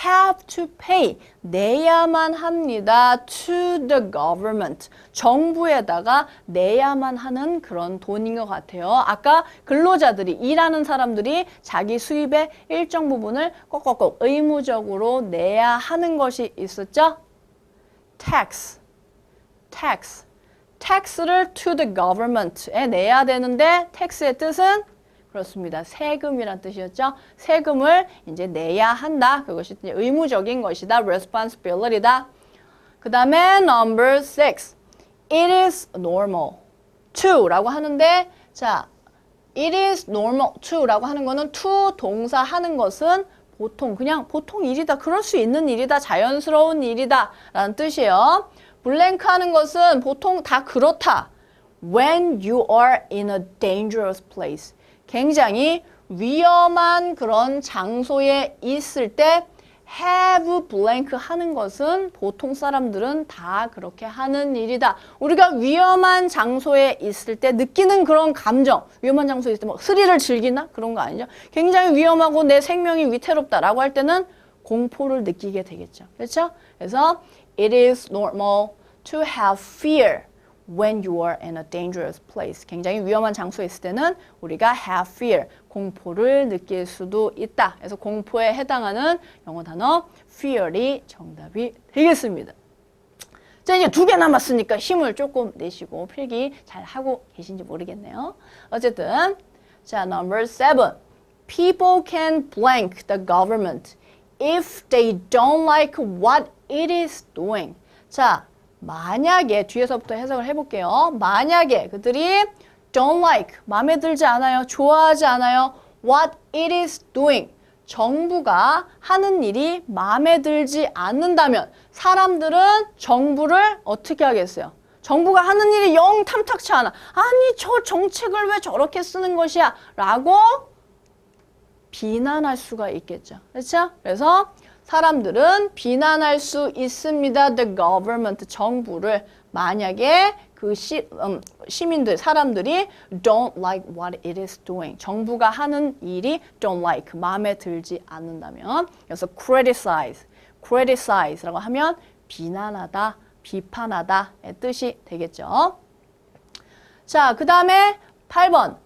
A: have to pay, 내야만 합니다. to the government, 정부에다가 내야만 하는 그런 돈인 것 같아요. 아까 근로자들이, 일하는 사람들이 자기 수입의 일정 부분을 꼭꼭꼭 의무적으로 내야 하는 것이 있었죠? tax를 to the government에 내야 되는데 tax의 뜻은 그렇습니다. 세금이란 뜻이었죠. 세금을 이제 내야 한다. 그것이 이제 의무적인 것이다. responsibility다. 그 다음에 number 6. It is normal to 라고 하는데, 자, it is normal to 라고 하는 거는 to 동사 하는 것은 그냥 보통 일이다. 그럴 수 있는 일이다. 자연스러운 일이다. 라는 뜻이에요. 블랭크 하는 것은 보통 다 그렇다. When you are in a dangerous place. 굉장히 위험한 그런 장소에 있을 때 have blank 하는 것은 보통 사람들은 다 그렇게 하는 일이다. 우리가 위험한 장소에 있을 때 느끼는 그런 감정, 위험한 장소에 있을 때 뭐 스릴을 즐기나? 그런 거 아니죠? 굉장히 위험하고 내 생명이 위태롭다라고 할 때는 공포를 느끼게 되겠죠. 그렇죠? 그래서 it is normal to have fear when you are in a dangerous place. 굉장히 위험한 장소에 있을 때는 우리가 have fear, 공포를 느낄 수도 있다. 그래서 공포에 해당하는 영어 단어 fear이 정답이 되겠습니다. 자, 이제 2개 남았으니까 힘을 조금 내시고 필기 잘 하고 계신지 모르겠네요. 어쨌든 자, number 7. People can blank the government if they don't like what it is doing. 자, 만약에 뒤에서부터 해석을 해볼게요. 만약에 그들이 don't like, 마음에 들지 않아요. 좋아하지 않아요. what it is doing, 정부가 하는 일이 마음에 들지 않는다면 사람들은 정부를 어떻게 하겠어요? 정부가 하는 일이 영 탐탁치 않아. 아니, 저 정책을 왜 저렇게 쓰는 것이야? 라고 비난할 수가 있겠죠. 그렇죠? 그래서 사람들은 비난할 수 있습니다. The government, 정부를. 만약에 그 시민들, 사람들이 don't like what it is doing. 정부가 하는 일이 don't like, 마음에 들지 않는다면. 그래서 criticize라고 하면 비난하다, 비판하다의 뜻이 되겠죠. 자, 그 다음에 8번.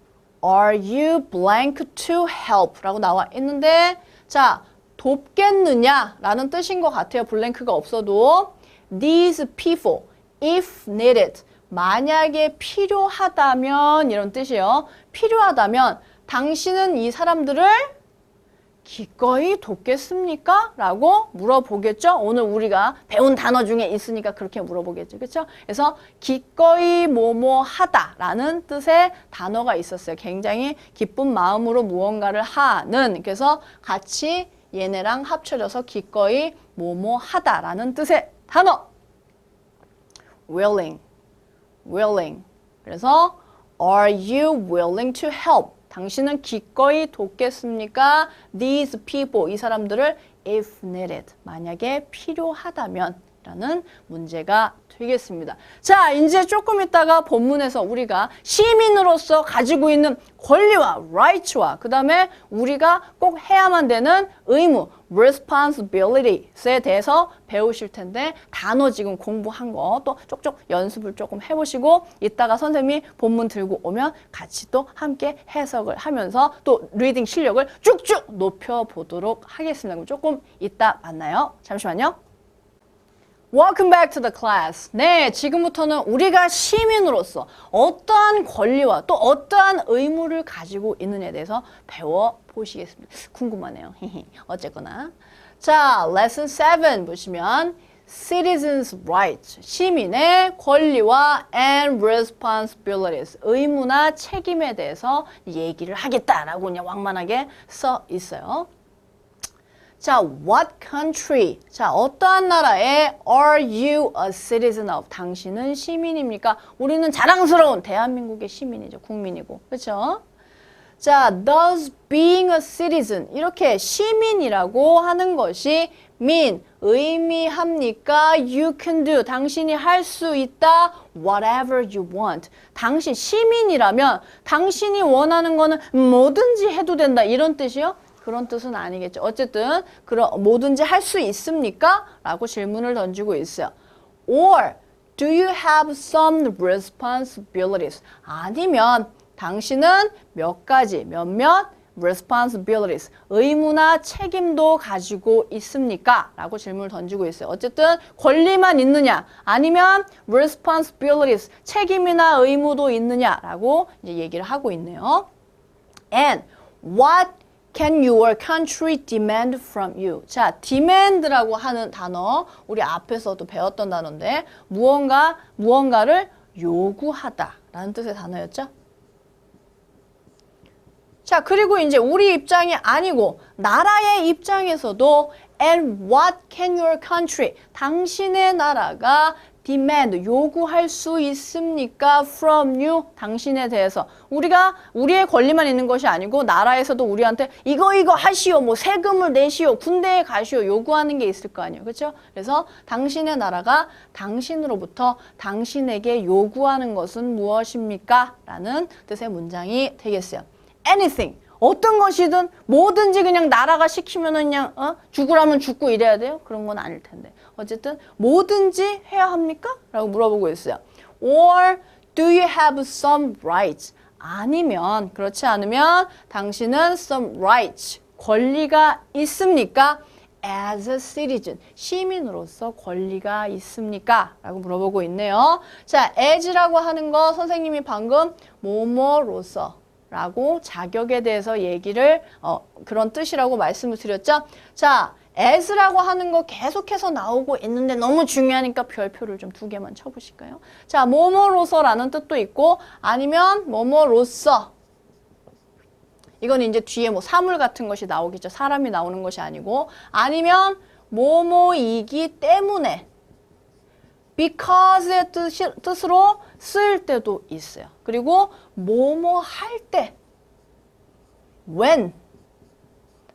A: Are you blank to help? 라고 나와 있는데, 자, 돕겠느냐라는 뜻인 것 같아요. 블랭크가 없어도. These people, if needed, 만약에 필요하다면 이런 뜻이에요. 필요하다면 당신은 이 사람들을 기꺼이 돕겠습니까? 라고 물어보겠죠. 오늘 우리가 배운 단어 중에 있으니까 그렇게 물어보겠죠. 그렇죠? 그래서 기꺼이 뭐뭐 하다라는 뜻의 단어가 있었어요. 굉장히 기쁜 마음으로 무언가를 하는. 그래서 같이 얘네랑 합쳐져서 기꺼이 뭐뭐 하다라는 뜻의 단어. willing. 그래서 are you willing to help? 당신은 기꺼이 돕겠습니까? These people, 이 사람들을 if needed, 만약에 필요하다면 라는 문제가 되겠습니다. 자, 이제 조금 있다가 본문에서 우리가 시민으로서 가지고 있는 권리와 rights와 그 다음에 우리가 꼭 해야만 되는 의무, responsibilities에 대해서 배우실 텐데 단어 지금 공부한 거 또 쪽쪽 연습을 조금 해보시고 이따가 선생님이 본문 들고 오면 같이 또 함께 해석을 하면서 또 리딩 실력을 쭉쭉 높여보도록 하겠습니다. 그럼 조금 이따 만나요. 잠시만요. Welcome back to the class. 네, 지금부터는 우리가 시민으로서 어떠한 권리와 또 어떠한 의무를 가지고 있느냐에 대해서 배워보시겠습니다. 궁금하네요. 어쨌거나. 자, lesson 7 보시면 citizens' rights, 시민의 권리와 and responsibilities, 의무나 책임에 대해서 얘기를 하겠다라고 그냥 왕만하게 써 있어요. 자, what country? 자, 어떠한 나라에 are you a citizen of? 당신은 시민입니까? 우리는 자랑스러운 대한민국의 시민이죠. 국민이고. 그렇죠? 자, does being a citizen 이렇게 시민이라고 하는 것이 mean 의미합니까? You can do 당신이 할 수 있다 whatever you want. 당신 시민이라면 당신이 원하는 거는 뭐든지 해도 된다 이런 뜻이요? 그런 뜻은 아니겠죠. 어쨌든 뭐든지 할 수 있습니까? 라고 질문을 던지고 있어요. Or do you have some responsibilities? 아니면 당신은 몇몇 responsibilities, 의무나 책임도 가지고 있습니까? 라고 질문을 던지고 있어요. 어쨌든 권리만 있느냐 아니면 responsibilities, 책임이나 의무도 있느냐 라고 이제 얘기를 하고 있네요. And what can your country demand from you? 자, demand라고 하는 단어 우리 앞에서도 배웠던 단어인데 무언가를 요구하다라는 뜻의 단어였죠. 자, 그리고 이제 우리 입장이 아니고 나라의 입장에서도 and what can your country? 당신의 나라가 demand, 요구할 수 있습니까? From you, 당신에 대해서. 우리의 권리만 있는 것이 아니고 나라에서도 우리한테 이거 하시오, 뭐 세금을 내시오, 군대에 가시오 요구하는 게 있을 거 아니에요. 그렇죠? 그래서 당신의 나라가 당신으로부터 당신에게 요구하는 것은 무엇입니까? 라는 뜻의 문장이 되겠어요. Anything. 어떤 것이든 뭐든지 그냥 나라가 시키면은 그냥 죽으라면 죽고 이래야 돼요? 그런 건 아닐 텐데. 어쨌든 뭐든지 해야 합니까? 라고 물어보고 있어요. Or do you have some rights? 아니면 그렇지 않으면 당신은 some rights, 권리가 있습니까? As a citizen, 시민으로서 권리가 있습니까? 라고 물어보고 있네요. 자, as라고 하는 거 선생님이 방금 뭐뭐로서 라고 자격에 대해서 얘기를 그런 뜻이라고 말씀을 드렸죠. 자, as라고 하는 거 계속해서 나오고 있는데 너무 중요하니까 별표를 좀 2개만 쳐보실까요? 자, 뭐뭐로서라는 뜻도 있고 아니면 뭐뭐로서 이건 이제 뒤에 뭐 사물 같은 것이 나오겠죠. 사람이 나오는 것이 아니고 아니면 뭐뭐이기 때문에 because의 뜻으로 쓰일 때도 있어요. 그리고 뭐뭐 할 때 when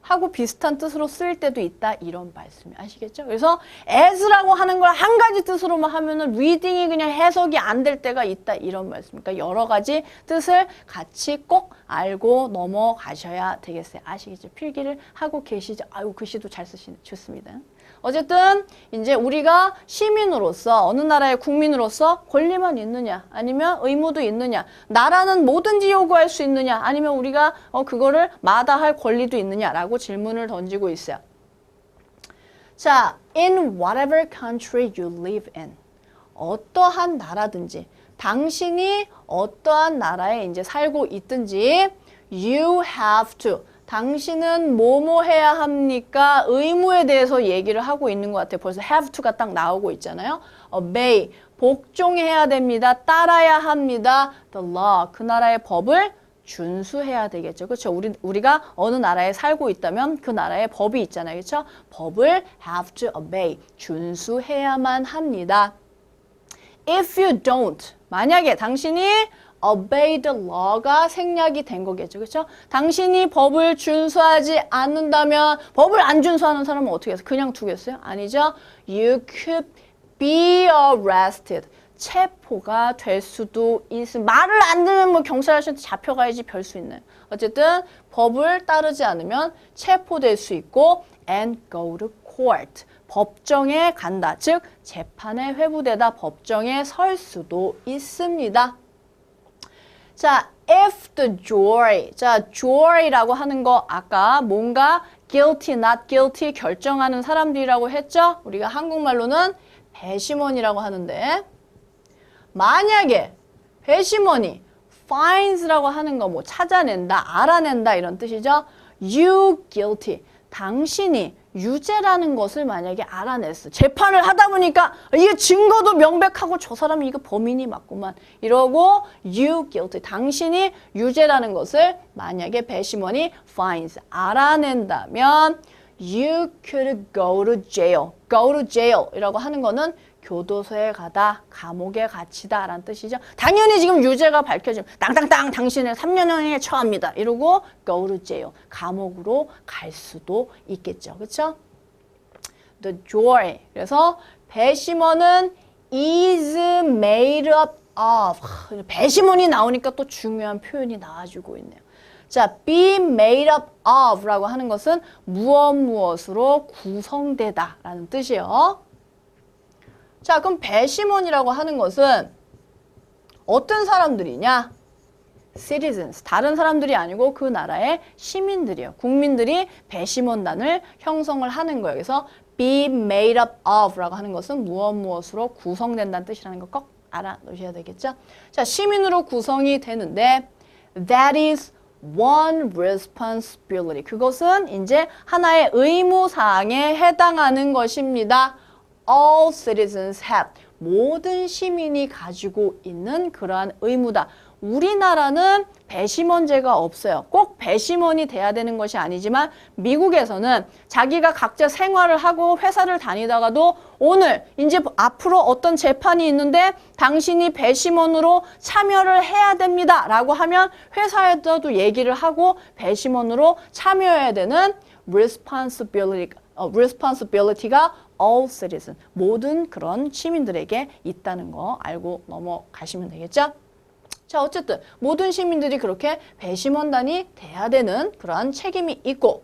A: 하고 비슷한 뜻으로 쓰일 때도 있다 이런 말씀이 아시겠죠? 그래서 as라고 하는 걸 한 가지 뜻으로만 하면은 리딩이 그냥 해석이 안 될 때가 있다 이런 말씀이니까 여러 가지 뜻을 같이 꼭 알고 넘어가셔야 되겠어요. 아시겠죠? 필기를 하고 계시죠? 아유 글씨도 잘 쓰시네. 좋습니다. 어쨌든 이제 우리가 시민으로서 어느 나라의 국민으로서 권리만 있느냐 아니면 의무도 있느냐 나라는 뭐든지 요구할 수 있느냐 아니면 우리가 그거를 마다할 권리도 있느냐라고 질문을 던지고 있어요. 자, in whatever country you live in 어떠한 나라든지 당신이 어떠한 나라에 이제 살고 있든지 you have to 당신은 뭐뭐 해야 합니까? 의무에 대해서 얘기를 하고 있는 것 같아요. 벌써 have to가 딱 나오고 있잖아요. obey, 복종해야 됩니다. 따라야 합니다. the law, 그 나라의 법을 준수해야 되겠죠. 그렇죠? 우리가 어느 나라에 살고 있다면 그 나라의 법이 있잖아요. 그렇죠? 법을 have to obey, 준수해야만 합니다. If you don't, 만약에 당신이 obey the law가 생략이 된 거겠죠. 그렇죠? 당신이 법을 준수하지 않는다면 법을 안 준수하는 사람은 어떻게 해서 그냥 두겠어요? 아니죠. You could be arrested. 체포가 될 수도 있습니다. 말을 안 듣는 뭐 경찰 아저씨한테 잡혀가야지 별 수 있나요? 어쨌든 법을 따르지 않으면 체포될 수 있고 and go to court. 법정에 간다. 즉 재판에 회부되다 법정에 설 수도 있습니다. 자, if the jury. 자, jury라고 하는 거 아까 뭔가 guilty, not guilty 결정하는 사람들이라고 했죠? 우리가 한국말로는 배심원이라고 하는데 만약에 배심원이 finds라고 하는 거 뭐 찾아낸다, 알아낸다 이런 뜻이죠? You guilty. 당신이 유죄라는 것을 만약에 알아냈어. 재판을 하다 보니까 이게 증거도 명백하고 저 사람이 이거 범인이 맞구만. 이러고 you guilty. 당신이 유죄라는 것을 만약에 배심원이 finds, 알아낸다면 you could go to jail. go to jail 이라고 하는 거는 교도소에 가다, 감옥에 갇히다 라는 뜻이죠. 당연히 지금 유죄가 밝혀지면 땅땅땅 당신을 3년형에 처합니다. 이러고 go to jail, 감옥으로 갈 수도 있겠죠. 그렇죠? The jury. 그래서 배심원은 is made up of. 배심원이 나오니까 또 중요한 표현이 나와주고 있네요. 자, be made up of 라고 하는 것은 무엇으로 구성되다 라는 뜻이에요. 자, 그럼 배심원이라고 하는 것은 어떤 사람들이냐? citizens, 다른 사람들이 아니고 그 나라의 시민들이에요. 국민들이 배심원단을 형성을 하는 거예요. 그래서 be made up of 라고 하는 것은 무엇으로 구성된다는 뜻이라는 거 꼭 알아놓으셔야 되겠죠? 자, 시민으로 구성이 되는데 that is one responsibility. 그것은 이제 하나의 의무사항에 해당하는 것입니다. All citizens have. 모든 시민이 가지고 있는 그러한 의무다. 우리나라는 배심원제가 없어요. 꼭 배심원이 돼야 되는 것이 아니지만 미국에서는 자기가 각자 생활을 하고 회사를 다니다가도 오늘 이제 앞으로 어떤 재판이 있는데 당신이 배심원으로 참여를 해야 됩니다 라고 하면 회사에서도 얘기를 하고 배심원으로 참여해야 되는 responsibility가 all citizens, 모든 그런 시민들에게 있다는 거 알고 넘어가시면 되겠죠? 자, 어쨌든 모든 시민들이 그렇게 배심원단이 돼야 되는 그러한 책임이 있고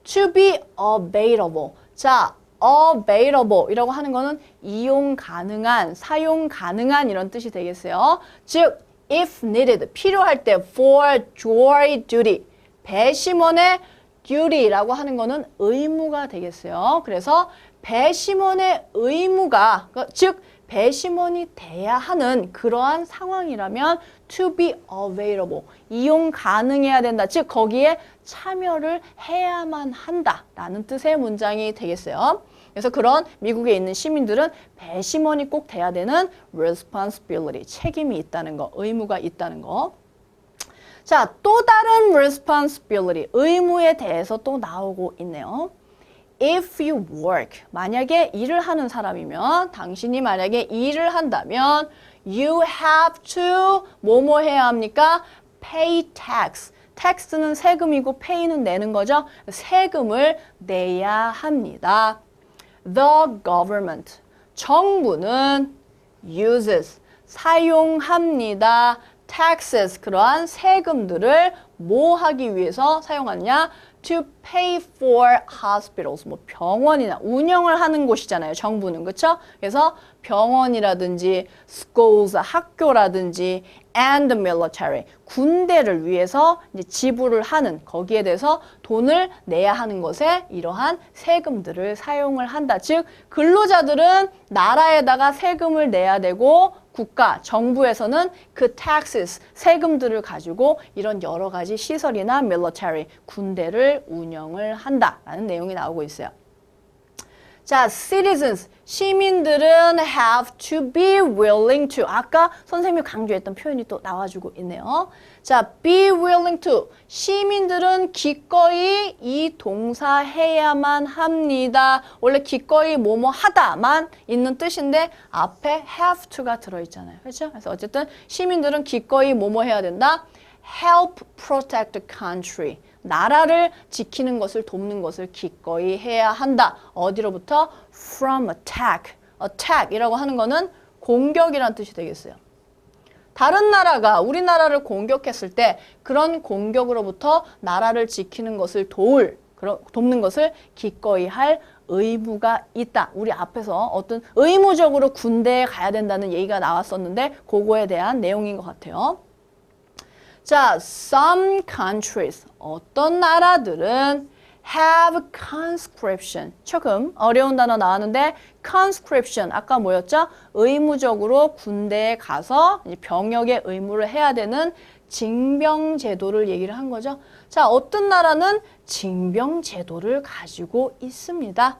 A: to be available. 자, available 이라고 하는 거는 이용 가능한, 사용 가능한 이런 뜻이 되겠어요. 즉, if needed, 필요할 때 for jury duty, 배심원의 duty라고 하는 거는 의무가 되겠어요. 그래서 배심원의 의무가, 즉 배심원이 돼야 하는 그러한 상황이라면 to be available, 이용 가능해야 된다. 즉 거기에 참여를 해야만 한다라는 뜻의 문장이 되겠어요. 그래서 그런 미국에 있는 시민들은 배심원이 꼭 돼야 되는 responsibility, 책임이 있다는 거, 의무가 있다는 거. 자, 또 다른 responsibility, 의무에 대해서 또 나오고 있네요. If you work, 만약에 일을 하는 사람이면, 당신이 만약에 일을 한다면 you have to, 뭐뭐 해야 합니까? Pay tax. tax는 세금이고 pay는 내는 거죠. 세금을 내야 합니다. The government, 정부는 uses, 사용합니다. taxes, 그러한 세금들을 뭐 하기 위해서 사용하느냐? To pay for hospitals, 뭐 병원이나 운영을 하는 곳이잖아요. 정부는, 그렇죠? 그래서 병원이라든지 schools, 학교라든지 and the military, 군대를 위해서 이제 지불을 하는 거기에 대해서 돈을 내야 하는 것에 이러한 세금들을 사용을 한다. 즉 근로자들은 나라에다가 세금을 내야 되고 국가, 정부에서는 그 taxes, 세금들을 가지고 이런 여러 가지 시설이나 military, 군대를 운영을 한다라는 내용이 나오고 있어요. 자, citizens, 시민들은 have to be willing to. 아까 선생님이 강조했던 표현이 또 나와주고 있네요. 자, be willing to. 시민들은 기꺼이 이 동사 해야만 합니다. 원래 기꺼이 뭐뭐 하다만 있는 뜻인데 앞에 have to가 들어있잖아요. 그렇죠? 그래서 어쨌든 시민들은 기꺼이 뭐뭐 해야 된다. help protect the country. 나라를 지키는 것을 돕는 것을 기꺼이 해야 한다. 어디로부터? From attack. attack이라고 하는 거는 공격이란 뜻이 되겠어요. 다른 나라가 우리나라를 공격했을 때 그런 공격으로부터 나라를 지키는 것을 돕는 것을 기꺼이 할 의무가 있다. 우리 앞에서 어떤 의무적으로 군대에 가야 된다는 얘기가 나왔었는데 그거에 대한 내용인 것 같아요. 자, some countries, 어떤 나라들은 have conscription. 조금 어려운 단어 나왔는데 conscription, 아까 뭐였죠? 의무적으로 군대에 가서 병역의 의무를 해야 되는 징병제도를 얘기를 한 거죠. 자, 어떤 나라는 징병제도를 가지고 있습니다.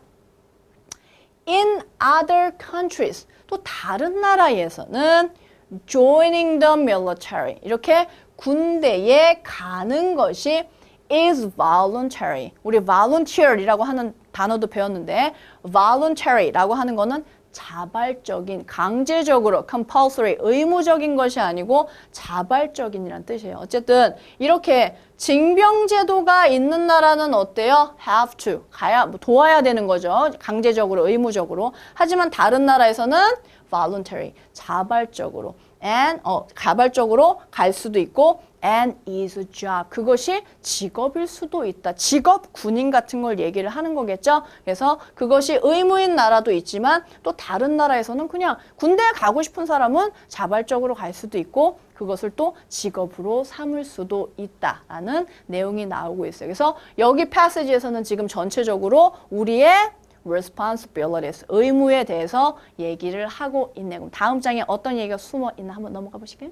A: In other countries, 또 다른 나라에서는 joining the military, 이렇게 군대에 가는 것이 is voluntary. 우리 volunteer이라고 하는 단어도 배웠는데 voluntary라고 하는 거는 자발적인, 강제적으로 compulsory, 의무적인 것이 아니고 자발적인이란 뜻이에요. 어쨌든 이렇게 징병제도가 있는 나라는 어때요? have to, 도와야 되는 거죠. 강제적으로, 의무적으로. 하지만 다른 나라에서는 voluntary, 자발적으로. and 자발적으로 갈 수도 있고 and is a job. 그것이 직업일 수도 있다. 직업, 군인 같은 걸 얘기를 하는 거겠죠. 그래서 그것이 의무인 나라도 있지만 또 다른 나라에서는 그냥 군대에 가고 싶은 사람은 자발적으로 갈 수도 있고 그것을 또 직업으로 삼을 수도 있다라는 내용이 나오고 있어요. 그래서 여기 패시지에서는 지금 전체적으로 우리의 responsibilities, 의무에 대해서 얘기를 하고 있네. 그럼 다음 장에 어떤 얘기가 숨어 있나 한번 넘어가 보실게요.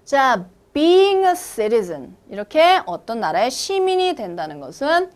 A: 자, being a citizen, 이렇게 어떤 나라의 시민이 된다는 것은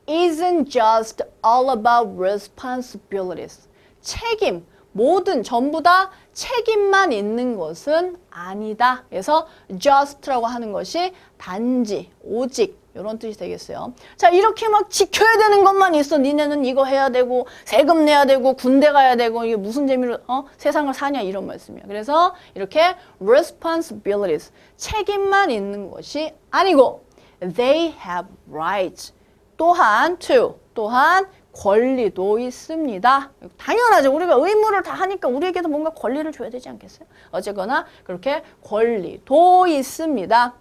A: isn't just all about responsibilities. 책임, 모든, 전부 다 책임만 있는 것은 아니다. 그래서 just라고 하는 것이 단지, 오직 이런 뜻이 되겠어요. 자, 이렇게 막 지켜야 되는 것만 있어. 니네는 이거 해야 되고 세금 내야 되고 군대 가야 되고 이게 무슨 재미로 세상을 사냐 이런 말씀이에요. 그래서 이렇게 responsibilities, 책임만 있는 것이 아니고 they have rights, 또한 권리도 있습니다. 당연하죠. 우리가 의무를 다 하니까 우리에게도 뭔가 권리를 줘야 되지 않겠어요? 어쨌거나 그렇게 권리도 있습니다.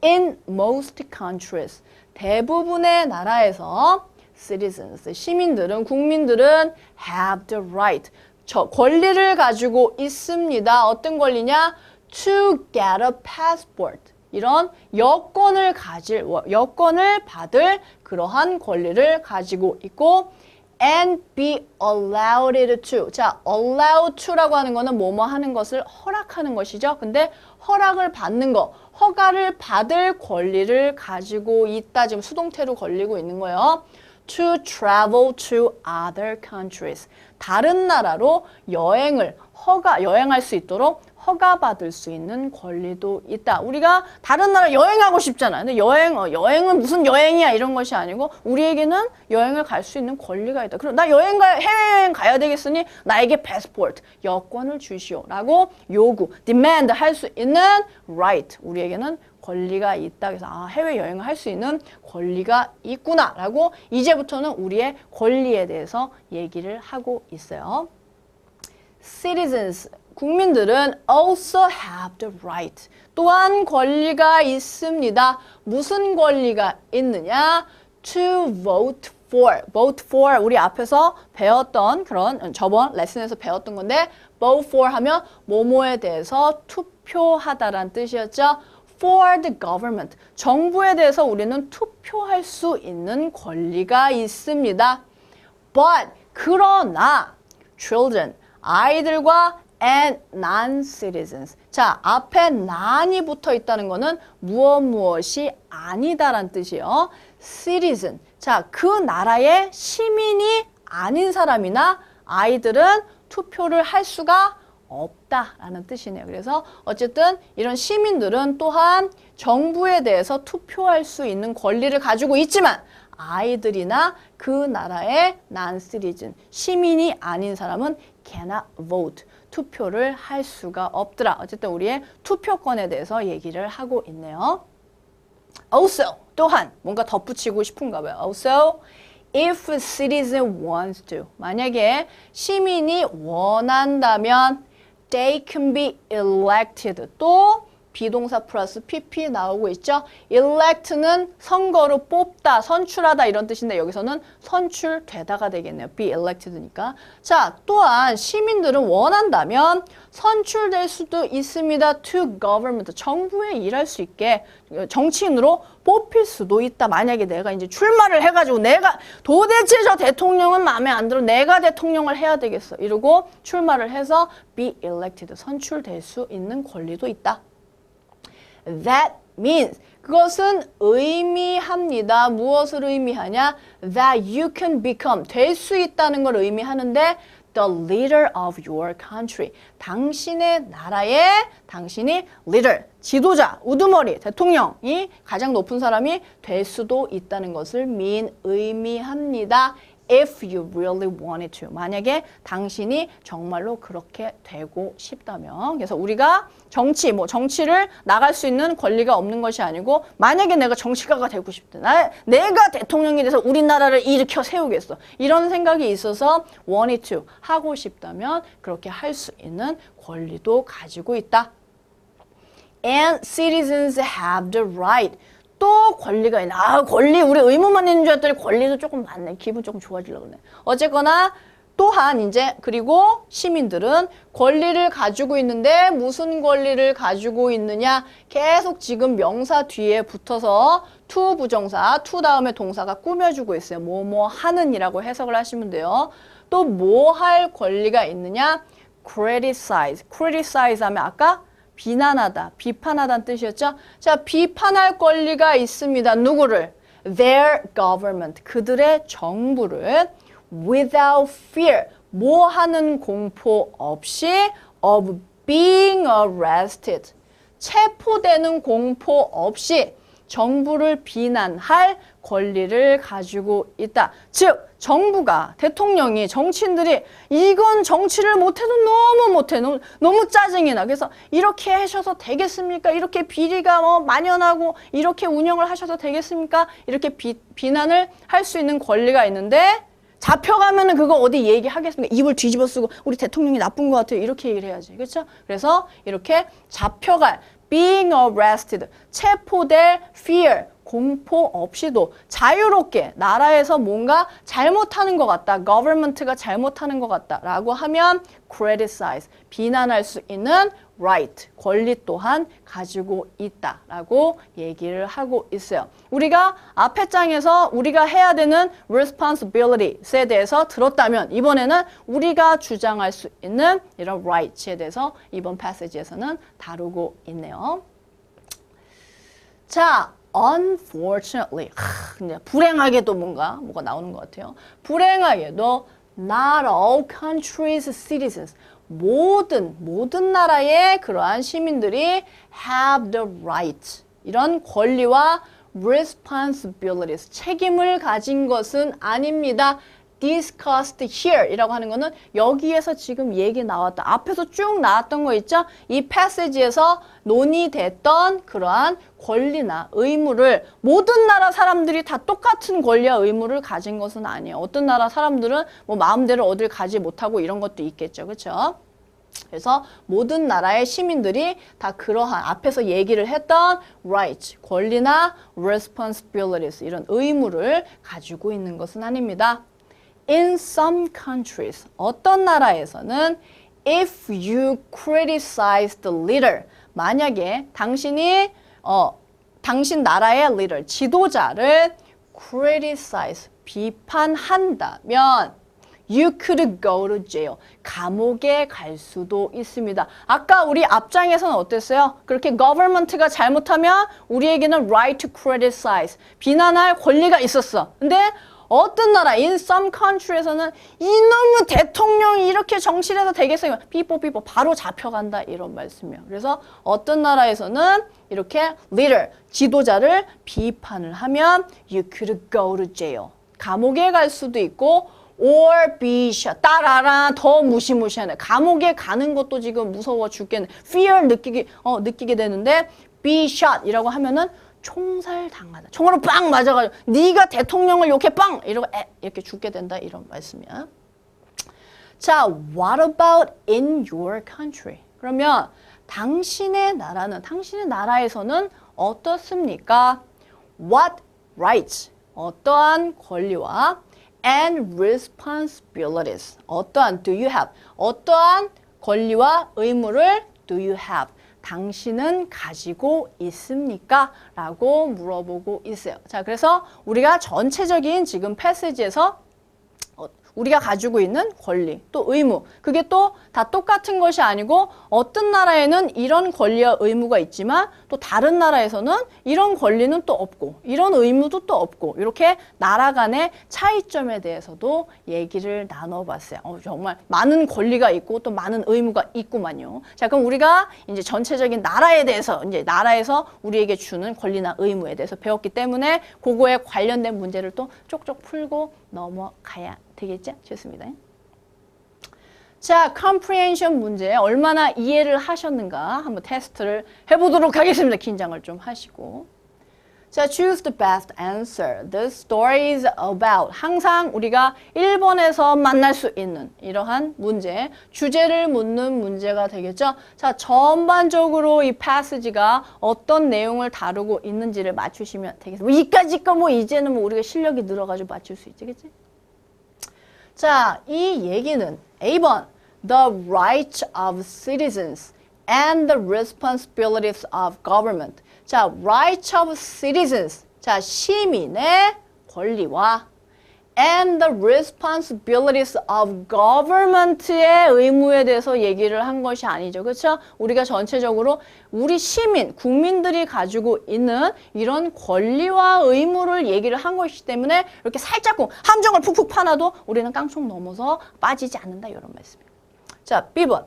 A: In most countries, 대부분의 나라에서 citizens, 시민들은, 국민들은 have the right, 권리를 가지고 있습니다. 어떤 권리냐? To get a passport. 이런 여권을 받을 그러한 권리를 가지고 있고 and be allowed to. 자, allowed to라고 하는 거는 뭐뭐 하는 것을 허락하는 것이죠. 근데 허락을 받는 거, 허가를 받을 권리를 가지고 있다. 지금 수동태로 걸리고 있는 거예요. To travel to other countries. 다른 나라로 여행할 수 있도록 허가받을 수 있는 권리도 있다. 우리가 다른 나라 여행하고 싶잖아. 근데 여행은 무슨 여행이야 이런 것이 아니고 우리에게는 여행을 갈 수 있는 권리가 있다. 그럼 나 해외여행 가야 되겠으니 나에게 패스포트, 여권을 주시오라고 요구, demand 할 수 있는 right. 우리에게는 권리가 있다. 그래서 해외여행을 할 수 있는 권리가 있구나라고 이제부터는 우리의 권리에 대해서 얘기를 하고 있어요. Citizens, 국민들은 also have the right. 또한 권리가 있습니다. 무슨 권리가 있느냐? To vote for. vote for 우리 앞에서 배웠던 그런 저번 레슨에서 배웠던 건데 vote for 하면 뭐뭐에 대해서 투표하다란 뜻이었죠. For the government. 정부에 대해서 우리는 투표할 수 있는 권리가 있습니다. But 그러나 children, 아이들과 and non-citizens. 자, 앞에 non이 붙어 있다는 거는 무엇이 아니다란 뜻이에요. citizen. 자, 그 나라의 시민이 아닌 사람이나 아이들은 투표를 할 수가 없다라는 뜻이네요. 그래서 어쨌든 이런 시민들은 또한 정부에 대해서 투표할 수 있는 권리를 가지고 있지만 아이들이나 그 나라의 non-citizen, 시민이 아닌 사람은 cannot vote, 투표를 할 수가 없더라. 어쨌든 우리의 투표권에 대해서 얘기를 하고 있네요. Also, 또한 뭔가 덧붙이고 싶은가 봐요. Also, if a citizen wants to, 만약에 시민이 원한다면 they can be elected. 또 비동사 플러스 pp 나오고 있죠. elect는 선거로 뽑다, 선출하다 이런 뜻인데 여기서는 선출되다가 되겠네요. be elected니까. 자, 또한 시민들은 원한다면 선출될 수도 있습니다. to government, 정부에 일할 수 있게 정치인으로 뽑힐 수도 있다. 만약에 내가 이제 출마를 해가지고 내가 도대체 저 대통령은 마음에 안 들어. 내가 대통령을 해야 되겠어. 이러고 출마를 해서 be elected, 선출될 수 있는 권리도 있다. That means, 그것은 의미합니다. 무엇을 의미하냐? That you can become, 될 수 있다는 걸 의미하는데 the leader of your country, 당신의 나라의, 당신이 leader, 지도자, 우두머리, 대통령이 가장 높은 사람이 될 수도 있다는 것을 의미합니다. If you really wanted to, 만약에 당신이 정말로 그렇게 되고 싶다면. 그래서 우리가 정치를 나갈 수 있는 권리가 없는 것이 아니고 만약에 내가 정치가가 되고 싶다, 내가 대통령이 돼서 우리나라를 일으켜 세우겠어, 이런 생각이 있어서 wanted to, 하고 싶다면 그렇게 할 수 있는 권리도 가지고 있다. And citizens have the right, 또 권리가 있네. 권리, 우리 의무만 있는 줄 알았더니 권리도 조금 많네. 기분 조금 좋아지려고 그러네. 어쨌거나 또한 이제 그리고 시민들은 권리를 가지고 있는데 무슨 권리를 가지고 있느냐? 계속 지금 명사 뒤에 붙어서 to 부정사, to 다음에 동사가 꾸며주고 있어요. 뭐뭐 하는이라고 해석을 하시면 돼요. 또 뭐 할 권리가 있느냐? criticize. criticize 하면 아까 비난하다, 비판하다는 뜻이었죠? 자, 비판할 권리가 있습니다. 누구를? Their government, 그들의 정부를 without fear, 뭐 하는 공포 없이 of being arrested, 체포되는 공포 없이 정부를 비난할 권리를 가지고 있다. 즉, 정부가, 대통령이, 정치인들이 이건 정치를 못해도 너무 못해. 너무 짜증이 나. 그래서 이렇게 하셔도 되겠습니까? 이렇게 비리가 만연하고 이렇게 운영을 하셔도 되겠습니까? 이렇게 비난을 할 수 있는 권리가 있는데 잡혀가면은 그거 어디 얘기하겠습니까? 입을 뒤집어 쓰고 우리 대통령이 나쁜 것 같아요. 이렇게 얘기를 해야지. 그렇죠? 그래서 이렇게 잡혀갈, being arrested, 체포될, fear, 공포 없이도 자유롭게 나라에서 뭔가 잘못하는 것 같다, government가 잘못하는 것 같다 라고 하면 criticize, 비난할 수 있는 right, 권리 또한 가지고 있다 라고 얘기를 하고 있어요. 우리가 앞에 장에서 우리가 해야 되는 responsibilities에 대해서 들었다면 이번에는 우리가 주장할 수 있는 이런 rights에 대해서 이번 passage에서는 다루고 있네요. 자, unfortunately, 불행하게도 뭐가 나오는 것 같아요. 불행하게도 not all countries' citizens, 모든 나라의 그러한 시민들이 have the right, 이런 권리와 responsibilities, 책임을 가진 것은 아닙니다. discussed here 이라고 하는 거는 여기에서 지금 얘기 나왔다. 앞에서 쭉 나왔던 거 있죠? 이 패시지에서 논의됐던 그러한 권리나 의무를 모든 나라 사람들이 다 똑같은 권리와 의무를 가진 것은 아니에요. 어떤 나라 사람들은 뭐 마음대로 어딜 가지 못하고 이런 것도 있겠죠. 그렇죠? 그래서 모든 나라의 시민들이 다 그러한 앞에서 얘기를 했던 rights, 권리나 responsibilities, 이런 의무를 가지고 있는 것은 아닙니다. In some countries, 어떤 나라에서는 if you criticize the leader, 만약에 당신이 당신 나라의 leader, 지도자를 criticize, 비판한다면 You could go to jail. 감옥에 갈 수도 있습니다. 아까 우리 앞장에서는 어땠어요? 그렇게 government가 잘못하면 우리에게는 right to criticize. 비난할 권리가 있었어. 근데 어떤 나라, in some country에서는 이놈의 대통령이 이렇게 정치를 해서 되겠어요. 삐뽀 바로 잡혀간다 이런 말씀이에요. 그래서 어떤 나라에서는 이렇게 leader, 지도자를 비판을 하면 you could go to jail. 감옥에 갈 수도 있고 or be shot. 따라라 더 무시무시하네. 감옥에 가는 것도 지금 무서워 죽겠네. fear 느끼게 되는데 be shot 이라고 하면은 총살 당하다. 총으로 빵 맞아가지고 네가 대통령을 욕해 빵 이러고 이렇게 죽게 된다 이런 말씀이야. 자, what about in your country? 그러면 당신의 나라에서는 어떻습니까? What rights? 어떠한 권리와 and responsibilities. 어떠한 do you have? 어떠한 권리와 의무를 do you have? 당신은 가지고 있습니까? 라고 물어보고 있어요. 자, 그래서 우리가 전체적인 지금 패시지에서 우리가 가지고 있는 권리, 또 의무, 그게 또 다 똑같은 것이 아니고 어떤 나라에는 이런 권리와 의무가 있지만 또 다른 나라에서는 이런 권리는 또 없고 이런 의무도 또 없고 이렇게 나라 간의 차이점에 대해서도 얘기를 나눠봤어요. 정말 많은 권리가 있고 또 많은 의무가 있구만요. 자, 그럼 우리가 이제 전체적인 나라에 대해서 이제 나라에서 우리에게 주는 권리나 의무에 대해서 배웠기 때문에 그거에 관련된 문제를 또 쪽쪽 풀고 넘어가야 되겠죠? 좋습니다. 자, comprehension 문제 얼마나 이해를 하셨는가 한번 테스트를 해보도록 하겠습니다. 긴장을 좀 하시고. 자, choose the best answer. This story is about. 항상 우리가 1번에서 만날 수 있는 이러한 문제, 주제를 묻는 문제가 되겠죠. 자, 전반적으로 이 패시지가 어떤 내용을 다루고 있는지를 맞추시면 되겠습니다. 이까짓 거 이제는 우리가 실력이 늘어가지고 맞출 수 있지, 그치? 자, 이 얘기는 A번, the rights of citizens and the responsibilities of government. 자, rights of citizens. 자, 시민의 권리와 and the responsibilities of government의 의무에 대해서 얘기를 한 것이 아니죠. 그렇죠? 우리가 전체적으로 우리 시민, 국민들이 가지고 있는 이런 권리와 의무를 얘기를 한 것이기 때문에 이렇게 살짝 함정을 푹푹 파놔도 우리는 깡총 넘어서 빠지지 않는다 이런 말씀이에요. 자, B번.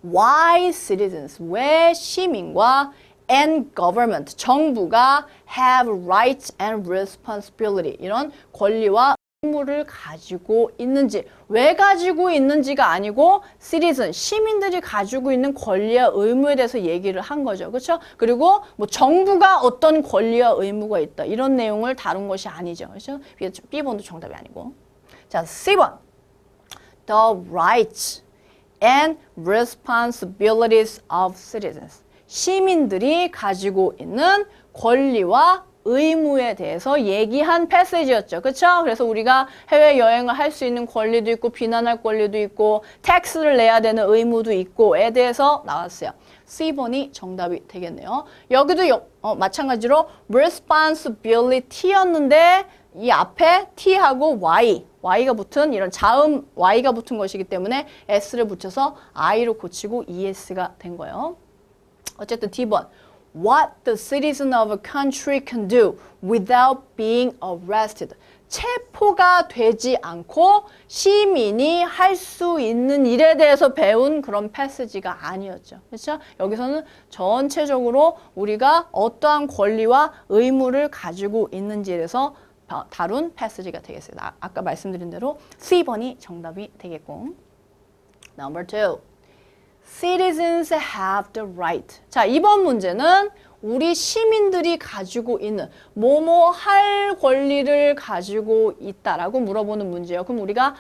A: Why citizens? 왜 시민과 and government, 정부가 have rights and responsibility, 이런 권리와 의무를 가지고 있는지, 왜 가지고 있는지가 아니고 citizen, 시민들이 가지고 있는 권리와 의무에 대해서 얘기를 한 거죠. 그렇죠? 그리고 뭐 정부가 어떤 권리와 의무가 있다, 이런 내용을 다룬 것이 아니죠. 그렇죠? B번도 정답이 아니고. 자, C번. The rights and responsibilities of citizens. 시민들이 가지고 있는 권리와 의무에 대해서 얘기한 패시지였죠. 그렇죠? 그래서 우리가 해외여행을 할 수 있는 권리도 있고 비난할 권리도 있고 텍스를 내야 되는 의무도 있고에 대해서 나왔어요. C번이 정답이 되겠네요. 여기도 마찬가지로 responsibility였는데 이 앞에 T하고 Y가 붙은 이런 자음 Y가 붙은 것이기 때문에 S를 붙여서 I로 고치고 ES가 된 거예요. 어쨌든 D번. What the citizen of a country can do without being arrested. 체포가 되지 않고 시민이 할 수 있는 일에 대해서 배운 그런 패시지가 아니었죠. 그렇죠? 여기서는 전체적으로 우리가 어떠한 권리와 의무를 가지고 있는지에 대해서 다룬 패시지가 되겠어요. 아까 말씀드린 대로 C번이 정답이 되겠고. Number 2. Citizens have the right. 자, 이번 문제는 우리 시민들이 가지고 있는 뭐뭐 할 권리를 가지고 있다라고 물어보는 문제예요. 그럼 우리가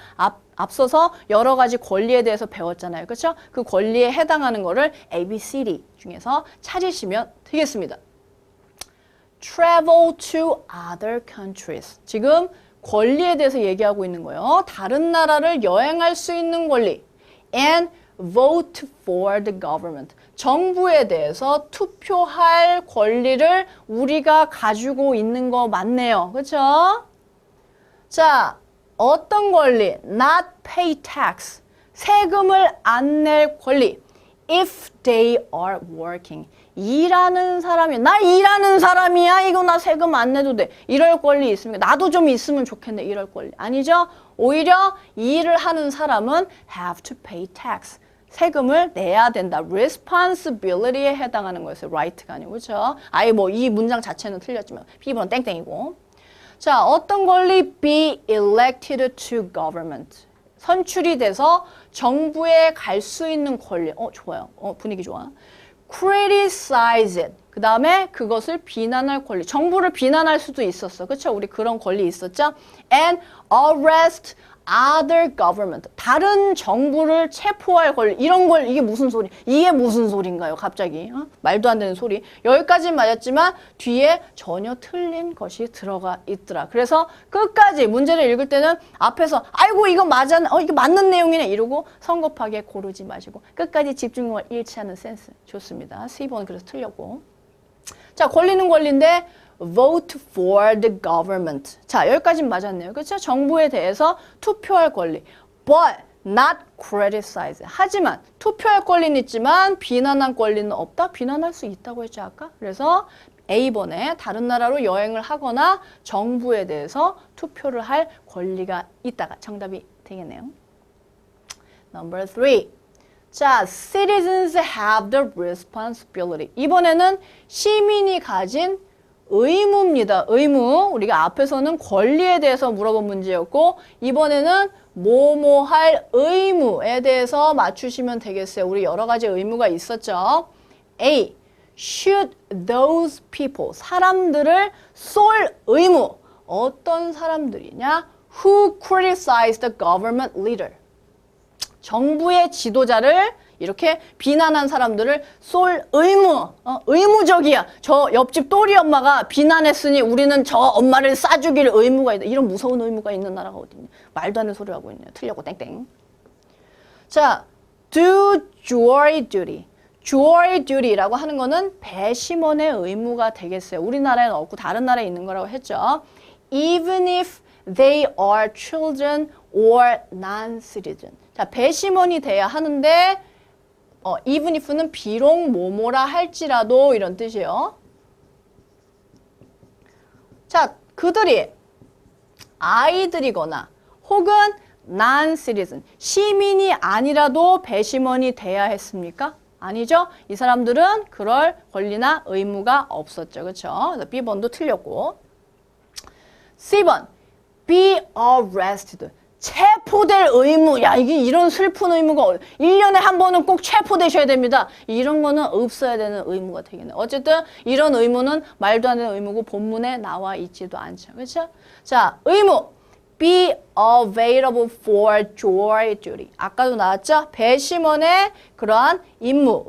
A: 앞서서 여러 가지 권리에 대해서 배웠잖아요. 그렇죠? 그 권리에 해당하는 거를 ABCD 중에서 찾으시면 되겠습니다. Travel to other countries. 지금 권리에 대해서 얘기하고 있는 거예요. 다른 나라를 여행할 수 있는 권리. And vote for the government. 정부에 대해서 투표할 권리를 우리가 가지고 있는 거 맞네요. 그렇죠? 자, 어떤 권리? Not pay tax. 세금을 안 낼 권리. If they are working. 일하는 사람이야. 나 일하는 사람이야. 이거 나 세금 안 내도 돼. 이럴 권리 있습니까? 나도 좀 있으면 좋겠네. 이럴 권리. 아니죠? 오히려 일을 하는 사람은 have to pay tax. 세금을 내야 된다. responsibility에 해당하는 거였어요. right가 아니고. 그렇죠? 아예 뭐 이 문장 자체는 틀렸지만 B번은 땡땡이고. 자, 어떤 권리? be elected to government. 선출이 돼서 정부에 갈 수 있는 권리. 좋아요. 분위기 좋아. criticize it. 그 다음에 그것을 비난할 권리. 정부를 비난할 수도 있었어. 그렇죠? 우리 그런 권리 있었죠? and arrest other government. 다른 정부를 체포할 권리. 이런 걸 이게 무슨 소리? 이게 무슨 소리인가요? 갑자기. 말도 안 되는 소리. 여기까지는 맞았지만 뒤에 전혀 틀린 것이 들어가 있더라. 그래서 끝까지 문제를 읽을 때는 앞에서 아이고 이거 맞아. 이게 맞는 내용이네. 이러고 성급하게 고르지 마시고 끝까지 집중력을 잃지 않는 센스. 좋습니다. C번 그래서 틀렸고. 자, 권리는 권리인데 vote for the government. 자, 여기까지는 맞았네요. 그렇죠? 정부에 대해서 투표할 권리. But not criticize. 하지만 투표할 권리는 있지만 비난할 권리는 없다? 비난할 수 있다고 했죠, 아까? 그래서 A번에 다른 나라로 여행을 하거나 정부에 대해서 투표를 할 권리가 있다가 정답이 되겠네요. Number 3. 자, citizens have the responsibility. 이번에는 시민이 가진 의무입니다. 의무. 우리가 앞에서는 권리에 대해서 물어본 문제였고 이번에는 뭐뭐 할 의무에 대해서 맞추시면 되겠어요. 우리 여러 가지 의무가 있었죠. A. Should those people. 사람들을 쏠 의무. 어떤 사람들이냐? Who criticize the government leader. 정부의 지도자를 이렇게 비난한 사람들을 쏠 의무, 의무적이야. 저 옆집 또리 엄마가 비난했으니 우리는 저 엄마를 싸주길 의무가 있다. 이런 무서운 의무가 있는 나라가 어디 있냐. 말도 안 되는 소리를 하고 있네요. 틀렸고 땡땡. 자, do jury duty. jury duty라고 하는 거는 배심원의 의무가 되겠어요. 우리나라에는 없고 다른 나라에 있는 거라고 했죠. Even if they are children or non-citizen. 자, 배심원이 돼야 하는데 even if는 비록 뭐뭐라 할지라도 이런 뜻이에요. 자, 그들이 아이들이거나 혹은 non-citizen, 시민이 아니라도 배심원이 돼야 했습니까? 아니죠? 이 사람들은 그럴 권리나 의무가 없었죠. 그렇죠? 그래서 B번도 틀렸고. C번, be arrested. 체포될 의무. 야, 이게 이런 슬픈 의무가 1년에 한 번은 꼭 체포되셔야 됩니다. 이런 거는 없어야 되는 의무가 되겠네요. 어쨌든 이런 의무는 말도 안 되는 의무고 본문에 나와 있지도 않죠. 그렇죠? 자, 의무. Be available for jury duty. 아까도 나왔죠? 배심원의 그러한 임무,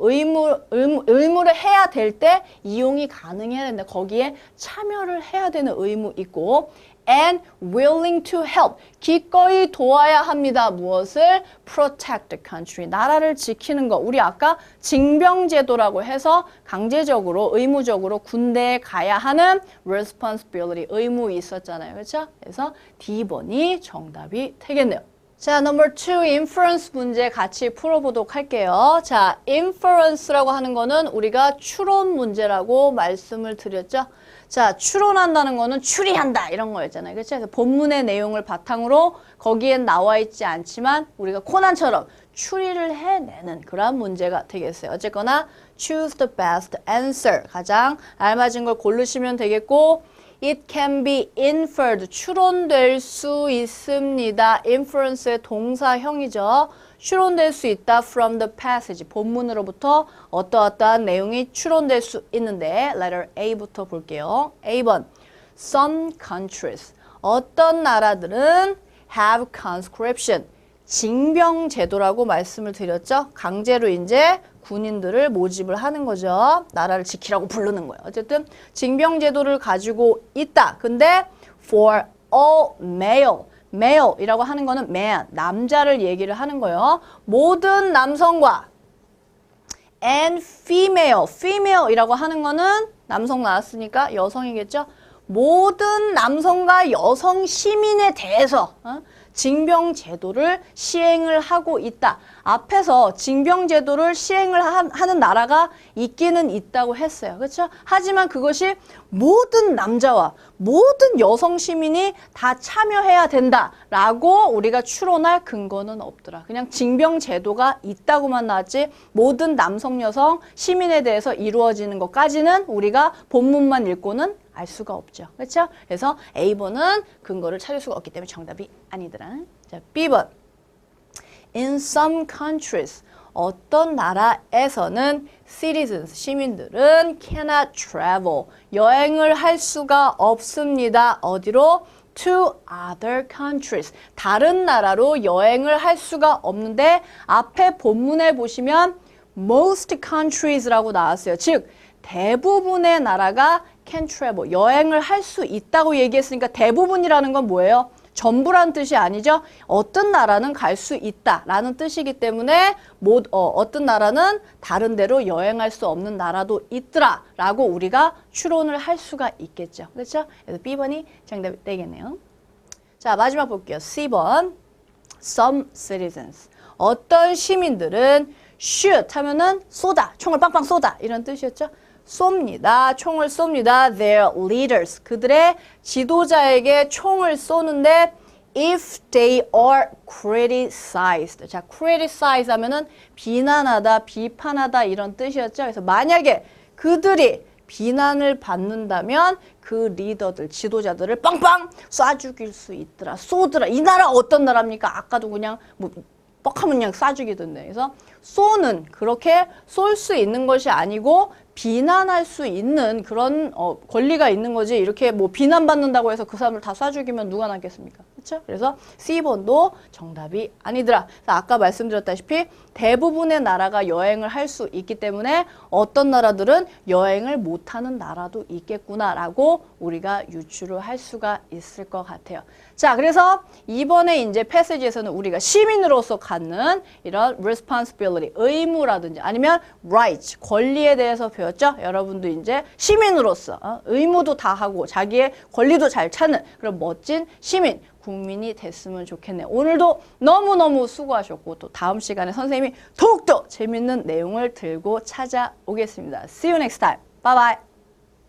A: 의무를 해야 될 때 이용이 가능해야 된다. 거기에 참여를 해야 되는 의무 있고 and willing to help. 기꺼이 도와야 합니다. 무엇을? protect the country. 나라를 지키는 거. 우리 아까 징병제도라고 해서 강제적으로, 의무적으로 군대에 가야 하는 responsibility, 의무 있었잖아요. 그렇죠? 그래서 D번이 정답이 되겠네요. 자, number 2, inference 문제 같이 풀어보도록 할게요. 자, inference라고 하는 거는 우리가 추론 문제라고 말씀을 드렸죠. 자, 추론한다는 거는 추리한다 이런 거였잖아요. 그렇죠? 그래서 본문의 내용을 바탕으로 거기엔 나와 있지 않지만 우리가 코난처럼 추리를 해내는 그런 문제가 되겠어요. 어쨌거나 choose the best answer. 가장 알맞은 걸 고르시면 되겠고 It can be inferred. 추론될 수 있습니다. inference의 동사형이죠. 추론될 수 있다 from the passage. 본문으로부터 어떠어떠한 내용이 추론될 수 있는데 letter A부터 볼게요. A번 Some countries. 어떤 나라들은 have conscription. 징병제도라고 말씀을 드렸죠. 강제로 이제 군인들을 모집을 하는 거죠. 나라를 지키라고 부르는 거예요. 어쨌든 징병제도를 가지고 있다. 근데 for all male. male이라고 하는 거는 man, 남자를 얘기를 하는 거예요. 모든 남성과 and female, female이라고 하는 거는 남성 나왔으니까 여성이겠죠. 모든 남성과 여성 시민에 대해서 징병제도를 시행을 하고 있다. 앞에서 징병제도를 시행을 하는 나라가 있기는 있다고 했어요. 그렇죠? 하지만 그것이 모든 남자와 모든 여성 시민이 다 참여해야 된다라고 우리가 추론할 근거는 없더라. 그냥 징병제도가 있다고만 나왔지 모든 남성, 여성, 시민에 대해서 이루어지는 것까지는 우리가 본문만 읽고는 알 수가 없죠. 그렇죠? 그래서 A번은 근거를 찾을 수가 없기 때문에 정답이 아니더라. 자, B번. In some countries, 어떤 나라에서는 citizens, 시민들은 cannot travel, 여행을 할 수가 없습니다. 어디로? To other countries, 다른 나라로 여행을 할 수가 없는데 앞에 본문에 보시면 most countries라고 나왔어요. 즉, 대부분의 나라가 can travel, 여행을 할 수 있다고 얘기했으니까 대부분이라는 건 뭐예요? 전부란 뜻이 아니죠. 어떤 나라는 갈 수 있다라는 뜻이기 때문에 어떤 나라는 다른 데로 여행할 수 없는 나라도 있더라라고 우리가 추론을 할 수가 있겠죠. 그렇죠? 그래서 B번이 정답이 되겠네요. 자, 마지막 볼게요. C번. Some citizens. 어떤 시민들은 shoot 하면은 쏘다, 총을 빵빵 쏘다 이런 뜻이었죠. 쏩니다. 총을 쏩니다. Their leaders. 그들의 지도자에게 총을 쏘는데 if they are criticized. 자, criticize 하면은 비난하다, 비판하다 이런 뜻이었죠. 그래서 만약에 그들이 비난을 받는다면 그 리더들, 지도자들을 빵빵 쏴 죽일 수 있더라. 쏘더라. 이 나라 어떤 나라입니까? 아까도 그냥 뭐 뻑하면 그냥 쏴 죽이던데. 그래서 쏘는 그렇게 쏠 수 있는 것이 아니고 비난할 수 있는 그런 권리가 있는 거지. 이렇게 뭐 비난받는다고 해서 그 사람을 다 쏴 죽이면 누가 남겠습니까? 그렇죠? 그래서 C번도 정답이 아니더라. 그래서 아까 말씀드렸다시피 대부분의 나라가 여행을 할 수 있기 때문에 어떤 나라들은 여행을 못하는 나라도 있겠구나라고 우리가 유추를 할 수가 있을 것 같아요. 자, 그래서 이번에 이제 패시지에서는 우리가 시민으로서 갖는 이런 responsibility, 의무라든지 아니면 rights, 권리에 대해서 배웠죠? 여러분도 이제 시민으로서 의무도 다 하고 자기의 권리도 잘 찾는 그런 멋진 시민, 국민이 됐으면 좋겠네요. 오늘도 너무너무 수고하셨고 또 다음 시간에 선생님이 더욱더 재밌는 내용을 들고 찾아오겠습니다. See you next time. Bye bye.